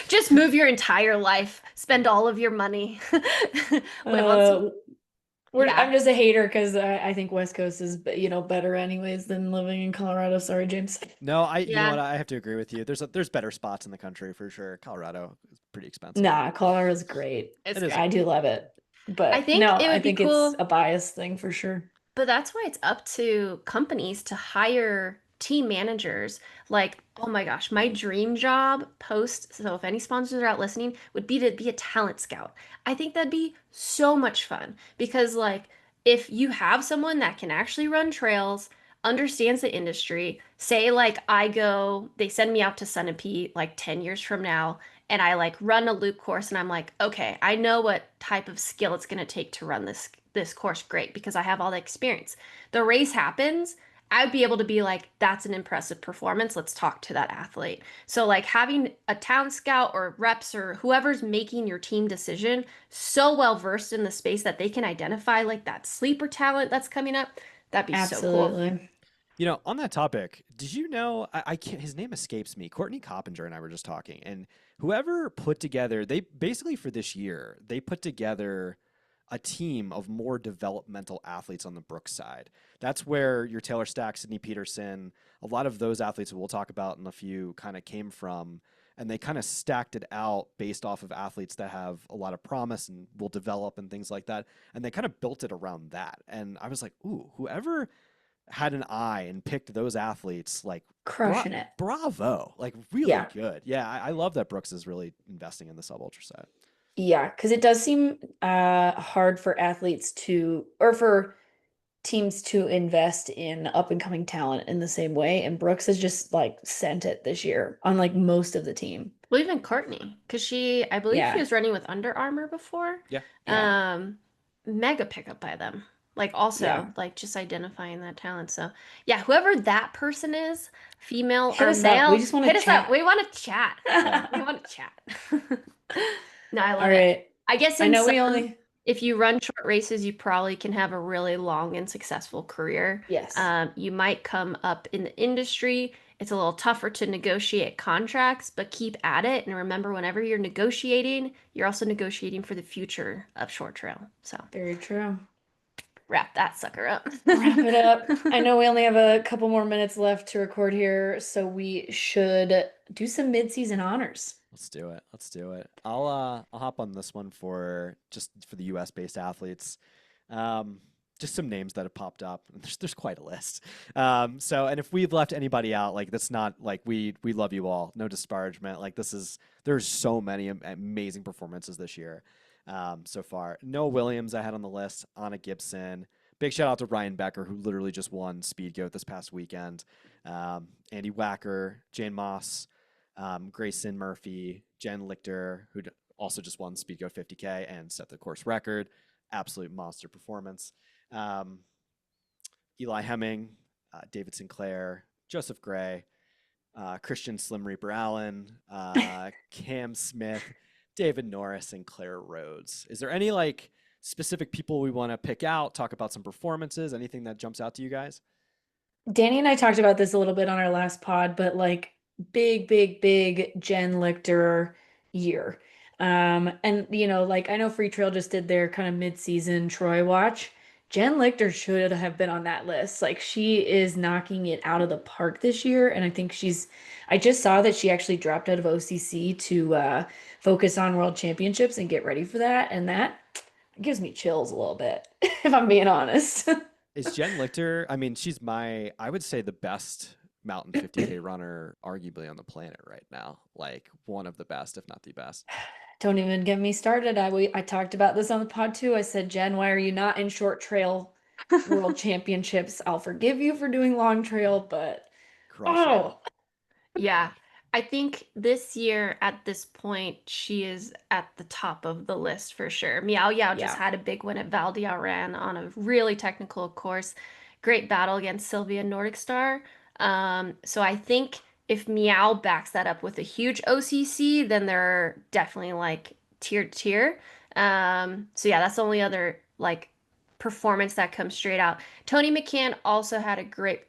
Just move your entire life, spend all of your money. Live on some, Uh, yeah. I'm just a hater because I think West Coast is, better anyways than living in Colorado. Sorry, James. No, you know what? Yeah. I have to agree with you. There's better spots in the country for sure. Colorado is pretty expensive. Nah, Colorado's great. It's It is. I do love it. I But think no, it I would be think it's cool, a bias thing for sure. but that's why it's up to companies to hire team managers. Like, oh my gosh, my dream job post, so if any sponsors are out listening, would be to be a talent scout. I think that'd be so much fun because like if you have someone that can actually run trails, understands the industry, say like they send me out to Sunapee like 10 years from now and I like run a loop course and I'm like, okay, I know what type of skill it's going to take to run this course great because I have all the experience. The race happens, I'd be able to be like, that's an impressive performance. Let's talk to that athlete. So, like, having a town scout or reps or whoever's making your team decision so well versed in the space that they can identify like that sleeper talent that's coming up, that'd be so cool. Absolutely. On that topic, did you know I can't his name escapes me. Courtney Coppinger and I were just talking, and whoever put together they basically for this year, they put together a team of more developmental athletes on the Brooks side. That's where your Taylor Stack, Sydney Peterson, a lot of those athletes we'll talk about in a few kind of came from, and they kind of stacked it out based off of athletes that have a lot of promise and will develop and things like that. And they kind of built it around that. And I was like, ooh, whoever had an eye and picked those athletes, like Crushing it. bravo, like really Yeah. good. Yeah, I love that Brooks is really investing in the sub ultra side. Yeah, because it does seem hard for athletes to, or for teams to invest in up and coming talent in the same way. And Brooks has just like sent it this year on like most of the team. Well, even Courtney, because I believe she Yeah. was running with Under Armour before. Yeah. Yeah. Mega pickup by them. Like Yeah. also like just identifying that talent. So yeah, whoever that person is, female Hit or us up. We male, just want hit to us up. chat. We want to chat. Yeah. We want to chat. No, I All love it. right. I guess I in know some, we only, if you run short races, you probably can have a really long and successful career. yes. You might come up in the industry it's a little tougher to negotiate contracts, but keep at it. And remember, whenever you're negotiating, you're also negotiating for the future of short trail. So Very true. wrap that sucker up. Wrap it up. I know we only have a couple more minutes left to record here, so we should do some mid-season honors. Let's do it. Let's do it. I'll hop on this one for just for the US based athletes. Just some names that have popped up. There's quite a list. So and if we've left anybody out, like that's not like we love you all. No disparagement. Like there's so many amazing performances this year. So far. Noah Williams I had on the list, Anna Gibson. Big shout out to Ryan Becker, who literally just won Speed Goat this past weekend. Andy Wacker, Jane Moss, Grayson Murphy, Jen Lichter, who also just won Speed Goat 50K and set the course record. Absolute monster performance. Eli Hemming, David Sinclair, Joseph Gray, Christian Slim Reaper Allen, Cam Smith, David Norris, and Claire Rhodes. Is there any like specific people we want to pick out, talk about some performances, anything that jumps out to you guys? Dani and I talked about this a little bit on our last pod, but like big Jen Lichter year. And like I know Free Trail just did their kind of mid-season Troy watch. Jen Lichter should have been on that list. Like she is knocking it out of the park this year, and I think I just saw that she actually dropped out of OCC to focus on World Championships and get ready for that, and that gives me chills a little bit, if I'm being honest. Is Jen Lichter, I mean, she's I would say the best mountain 50K runner arguably on the planet right now. Like one of the best, if not the best. Don't even get me started. I talked about this on the pod too. I said, Jen, why are you not in short trail world championships? I'll forgive you for doing long trail, but Crushing. oh, Yeah. I think this year at this point, she is at the top of the list for sure. Meow Yao just Yeah. had a big win at Val d'Aran on a really technical course. Great battle against Sylvia Nordic Star. So I think if Meow backs that up with a huge OCC, then they're definitely like tier to tier. So yeah, that's the only other like performance that comes straight out. Tony McCann also had a great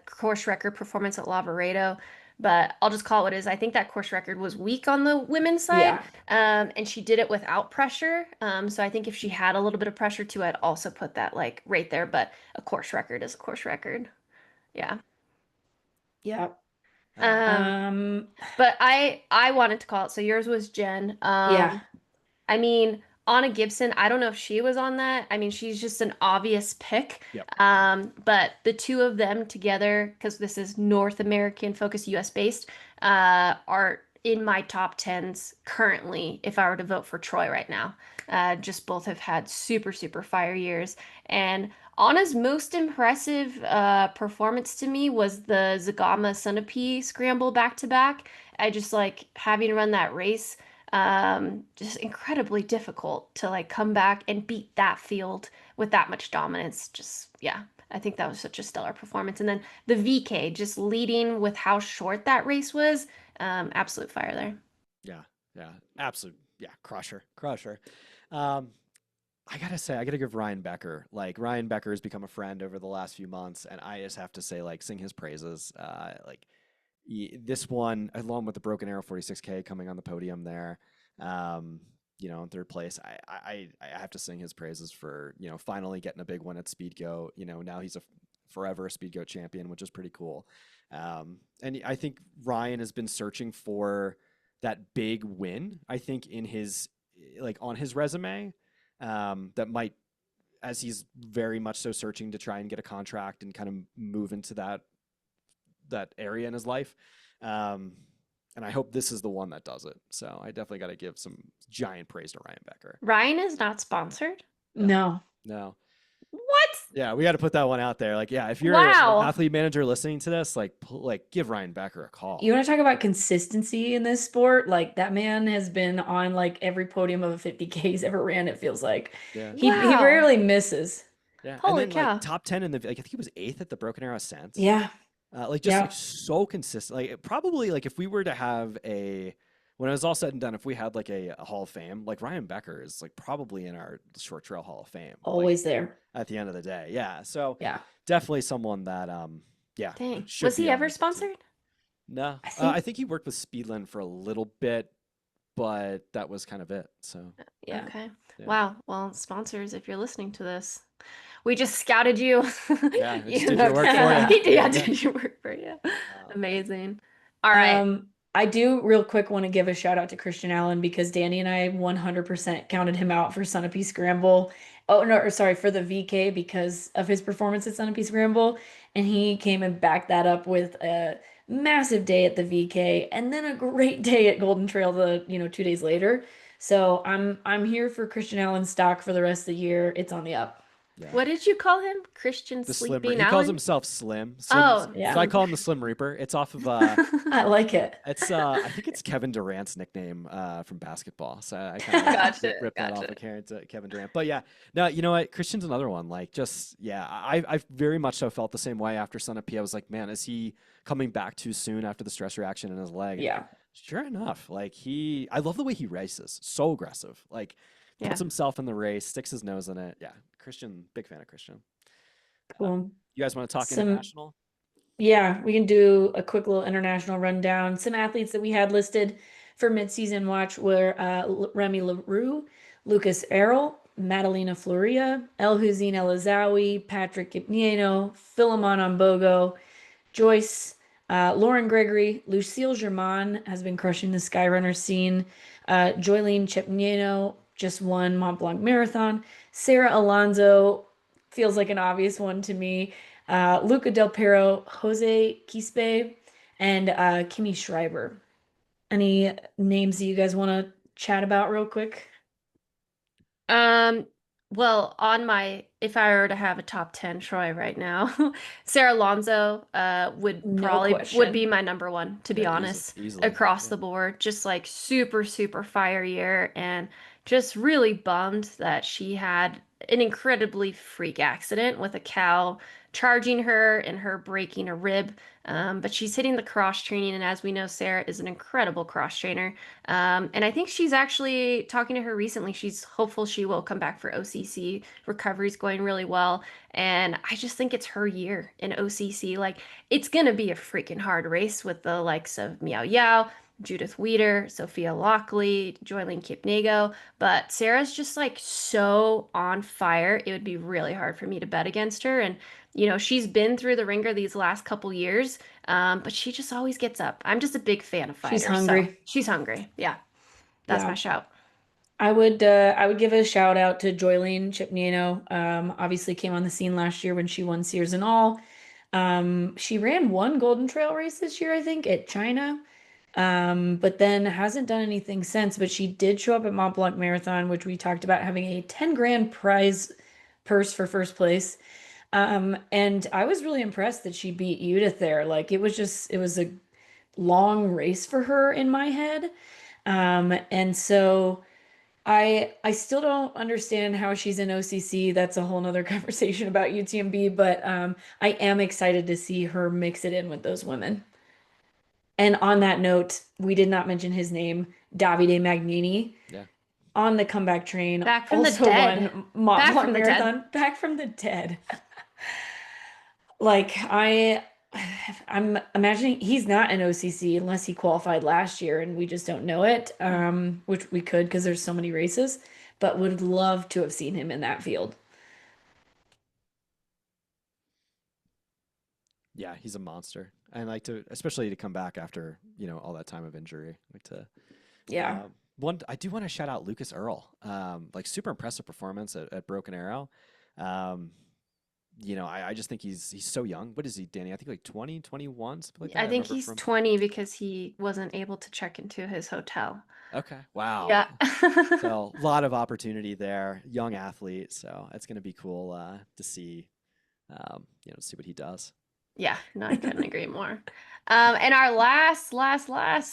course record performance at Lauriello, but I'll just call it what it is. I think that course record was weak on the women's side, yeah. and she did it without pressure. So I think if she had a little bit of pressure too, I'd also put that like right there. But a course record is a course record. Yeah. Yeah. Um, Um, but I wanted to call it. So yours was Jen. yeah. I mean, Anna Gibson, I don't know if she was on that. I mean, she's just an obvious pick. Yep. But the two of them together, because this is North American focused, US based, are in my top tens currently if I were to vote for Troy right now. Just both have had super fire years. And Anna's most impressive performance to me was the Zagama Sunapee scramble back to back. I just like having to run that race, just incredibly difficult to like come back and beat that field with that much dominance. Just yeah, I think that was such a stellar performance. And then the VK just leading with how short that race was, absolute fire there. Yeah, absolute, yeah, crusher. I gotta say, I gotta give Ryan Becker. Like Ryan Becker has become a friend over the last few months, and I just have to say, like, sing his praises. This one, along with the Broken Arrow 46K coming on the podium there, in third place. I have to sing his praises for finally getting a big one at Speed Goat. Now he's a forever Speed Goat champion, which is pretty cool. And I think Ryan has been searching for that big win. I think in his on his resume, that might, as he's very much so searching to try and get a contract and kind of move into that area in his life. And I hope this is the one that does it. So I definitely got to give some giant praise to Ryan Becker. Ryan is not sponsored. No. What? Yeah, we got to put that one out there. Like, yeah, if you're Wow. an athlete manager listening to this, like give Ryan Becker a call. You want to talk about consistency in this sport? Like that man has been on like every podium of a 50K he's ever ran, it feels like. Yeah. He Wow. rarely misses. Yeah. Holy and then cow. like top 10 in the, like I think he was 8th at the Broken Arrow Ascent. Yeah. Like so consistent. Like probably like if we were to have when it was all said and done, if we had like a Hall of Fame, like Ryan Becker is like probably in our short trail Hall of Fame. Always there. At the end of the day. Yeah. So yeah, definitely someone that Dang. should Was be he on ever this team. sponsored? No, I think I think he worked with Speedland for a little bit, but that was kind of it. So yeah. Okay. yeah, Wow. Well, sponsors, if you're listening to this, we just scouted you. yeah, I just You did your know, work for you. he did, There yeah, you go. did your work for you. Um, Amazing. All right. I do real quick want to give a shout out to Christian Allen because Danny and I 100% counted him out for Sunapee Scramble. Oh no, or sorry, for the VK because of his performance at Sunapee Scramble, and he came and backed that up with a massive day at the VK and then a great day at Golden Trail 2 days later. So I'm here for Christian Allen stock for the rest of the year. It's on the up. yeah. What did you call him? Christian The Slim Re Sleeping he calls Allen? himself Slim. Oh, So I Yeah, call him the Slim Reaper. It's off of I like it. it's I think it's Kevin Durant's nickname from basketball. So I kind of Gotcha. rip that off Gotcha. of Kevin Durant. But yeah, no, you know what? Christian's another one. Like just yeah, I very much so felt the same way after Sun Up. I was like, man, is he coming back too soon after the stress reaction in his leg? And Yeah. sure enough, like I love the way he races. So aggressive. Like puts Yeah. himself in the race, sticks his nose in it. Yeah, Christian, big fan of Christian. Uh, Cool. you guys want to talk Some international? Yeah, we can do a quick little international rundown. Some athletes that we had listed for mid-season watch were Remy LaRue, Lucas Errol, Madalena Floria, Elhuzine El Azawi, Patrick Gipnieno, Philemon Ambogo, Joyce, Lauren Gregory, Lucille Germain has been crushing the Skyrunner scene. Joylene Chepnieno just won Mont Blanc Marathon. Sarah Alonso feels like an obvious one to me. Luca Del Piero, Jose Quispe, and Kimmy Schreiber. Any names that you guys want to chat about real quick? Um, well, if I were to have a top 10 Troy right now, Sarah Alonso No would be question. my number one, to be Yeah, honest, easily. across Yeah. the board. Just like super, super fire year, and just really bummed that she had an incredibly freak accident with a cow charging her and her breaking a rib. But she's hitting the cross training, and as we know, Sarah is an incredible cross trainer. And I think she's actually talking to her recently. She's hopeful she will come back for OCC. Recovery's going really well. And I just think it's her year in OCC. Like, it's going to be a freaking hard race with the likes of Meow Yao, Judith Weeder, Sophia Lockley, Joylene Kipnego. But Sarah's just like so on fire. It would be really hard for me to bet against her. And, she's been through the ringer these last couple years. But she just always gets up. I'm just a big fan of She's fighters, so hungry. she's hungry. Yeah, that's my Yeah. shout. I would give a shout out to Joylene Chipniano. Obviously came on the scene last year when she won Sears and All. She ran one Golden Trail race this year, I think, at China. But then hasn't done anything since. But she did show up at Mont Blanc Marathon, which we talked about having a 10 grand prize purse for first place. And I was really impressed that she beat Judith there. Like it was a long race for her in my head. And so I still don't understand how she's in OCC. That's a whole nother conversation about UTMB, but I am excited to see her mix it in with those women. And on that note, we did not mention his name, Davide Magnini, Yeah. on the comeback train, Back from the also dead. won Mont Back Blanc from the dead. Marathon, back from the dead. Like I'm imagining he's not an OCC unless he qualified last year and we just don't know it. Which we could because there's so many races, but would love to have seen him in that field. Yeah, he's a monster. And like to especially to come back after, all that time of injury. Like to Yeah. one I do want to shout out Lucas Earl. Like super impressive performance at Broken Arrow. Um, I just think he's so young. What is he, Danny? I think like 20, 21, something like that. I I think remember he's from 20 because he wasn't able to check into his hotel. Okay. Wow. Yeah. So a lot of opportunity there, young athlete. So it's going to be cool to see, see what he does. Yeah, no, I couldn't agree more. And our last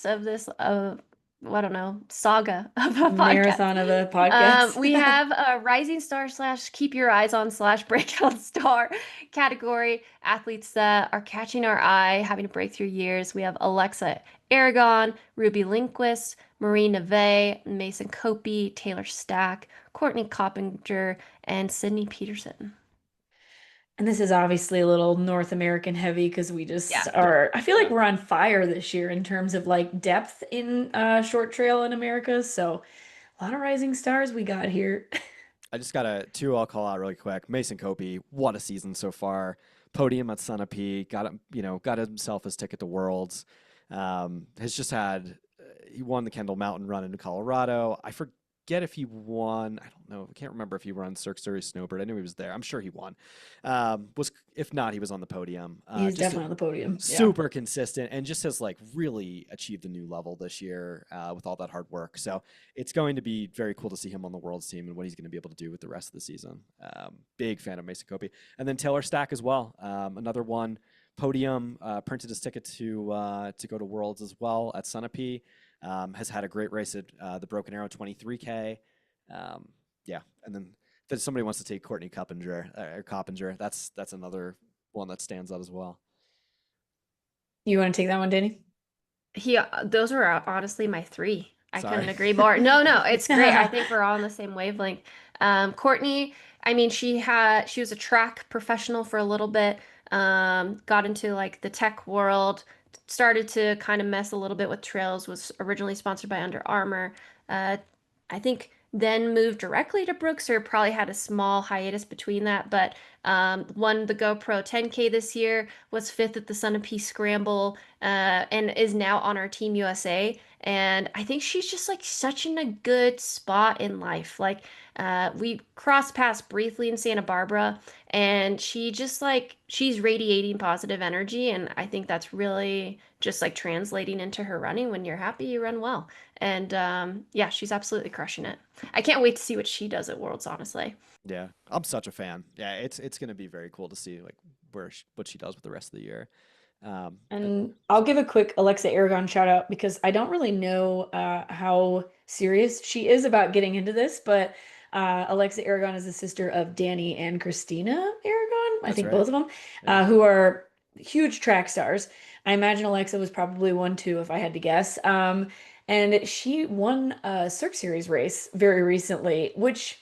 of this, I don't know, saga of a podcast. Marathon of a podcast. We have a rising star slash keep your eyes on slash breakout star category. Athletes that are catching our eye, having a breakthrough years. We have Alexa Aragon, Ruby Lindquist, Marie Neve, Mason Copey, Taylor Stack, Courtney Coppinger, and Sydney Peterson. And this is obviously a little North American heavy because we Yeah. just are, I feel like Yeah. we're on fire this year in terms of like depth in short trail in America. So a lot of rising stars we got here. I just got two I'll call out really quick. Mason Copey, what a season so far. Podium at Sunapee, got him, got himself his ticket to Worlds. Has just had he won the Kendall Mountain Run in Colorado. I forget if he won. I don't know. I can't remember if he won Cirque Series Snowbird. I knew he was there. I'm sure he won. Was If not, he was on the podium. He's Just definitely on the podium. Yeah. super consistent and just has like really achieved a new level this year with all that hard work. So it's going to be very cool to see him on the Worlds team and what he's going to be able to do with the rest of the season. Big fan of Mason Copey. And then Taylor Stack as well. Another one podium, printed his ticket to go to Worlds as well at Sunapee. Has had a great race at the Broken Arrow 23K. Yeah, and then if somebody wants to take Courtney Coppinger, that's another one that stands out as well. You want to take that one, Danny? Those were honestly my three. I Sorry. couldn't agree more. No, no, it's great. I think we're all on the same wavelength. Courtney, I mean, she was a track professional for a little bit, got into like the tech world, started to kind of mess a little bit with trails, was originally sponsored by Under Armour. Uh, I think then moved directly to Brooks, or probably had a small hiatus between that, but won the GoPro 10K this year, was fifth at the Sunapee Scramble, and is now on our Team USA. And I think she's just like such in a good spot in life. Like, we crossed paths briefly in Santa Barbara, and she just like she's radiating positive energy, and I think that's really just like translating into her running. When you're happy, you run well. And yeah, she's absolutely crushing it. I can't wait to see what she does at Worlds, honestly. Yeah, I'm such a fan. Yeah, it's going to be very cool to see like what she does with the rest of the year. And And I'll give a quick Alexa Aragon shout out because I don't really know how serious she is about getting into this, but Alexa Aragon is the sister of Dani and Christina Aragon, I that's think right. both of them, Yeah. who are huge track stars. I imagine Alexa was probably one too, if I had to guess. And she won a Cirque Series race very recently, which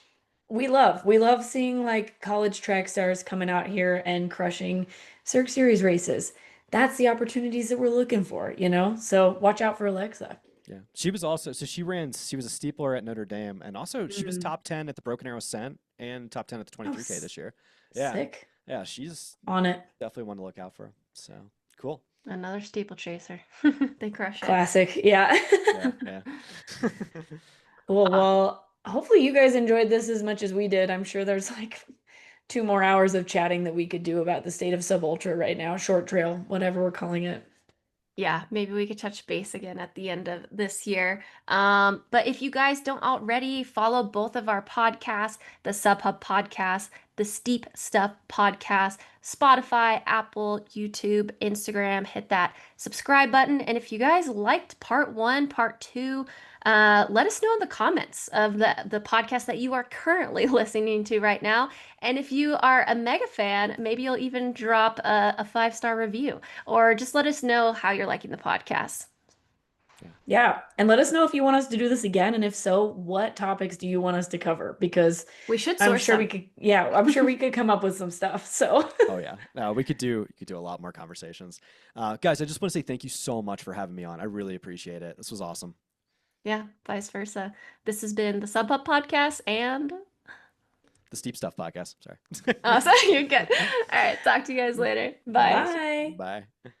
we love. We love seeing like college track stars coming out here and crushing Cirque Series races. That's the opportunities that we're looking for, you know? So watch out for Alexa. Yeah. She was also she was a steepler at Notre Dame and also she was Mm. top 10 at the Broken Arrow Ascent and top 10 at the Oh, 23K this year. Yeah. sick. Yeah, she's On it. definitely one to look out for. So, cool. Another steeplechaser. They crush it. Classic. Yeah. Yeah, yeah. Cool. Uh, Well, hopefully you guys enjoyed this as much as we did. I'm sure there's like 2 more hours of chatting that we could do about the state of sub ultra right now, short trail, whatever we're calling it. yeah, maybe we could touch base again at the end of this year. But if you guys don't already follow both of our podcasts, the SubHub podcast, the Steep Stuff podcast, Spotify, Apple, YouTube, Instagram, hit that subscribe button. And if you guys liked part one, part two, let us know in the comments of the podcast that you are currently listening to right now. And if you are a mega fan, maybe you'll even drop a 5-star review, or just let us know how you're liking the podcast. Yeah. And let us know if you want us to do this again. And if so, what topics do you want us to cover? Because We should I'm source sure some. we could, yeah, I'm sure we could come up with some stuff. So Oh yeah. No, we could do a lot more conversations. Guys, I just want to say thank you so much for having me on. I really appreciate it. This was awesome. Yeah, vice versa. This has been the SubHub podcast, and The Steep Stuff podcast. Sorry. oh, so you're good. All right, talk to you guys later. Bye. bye. Bye.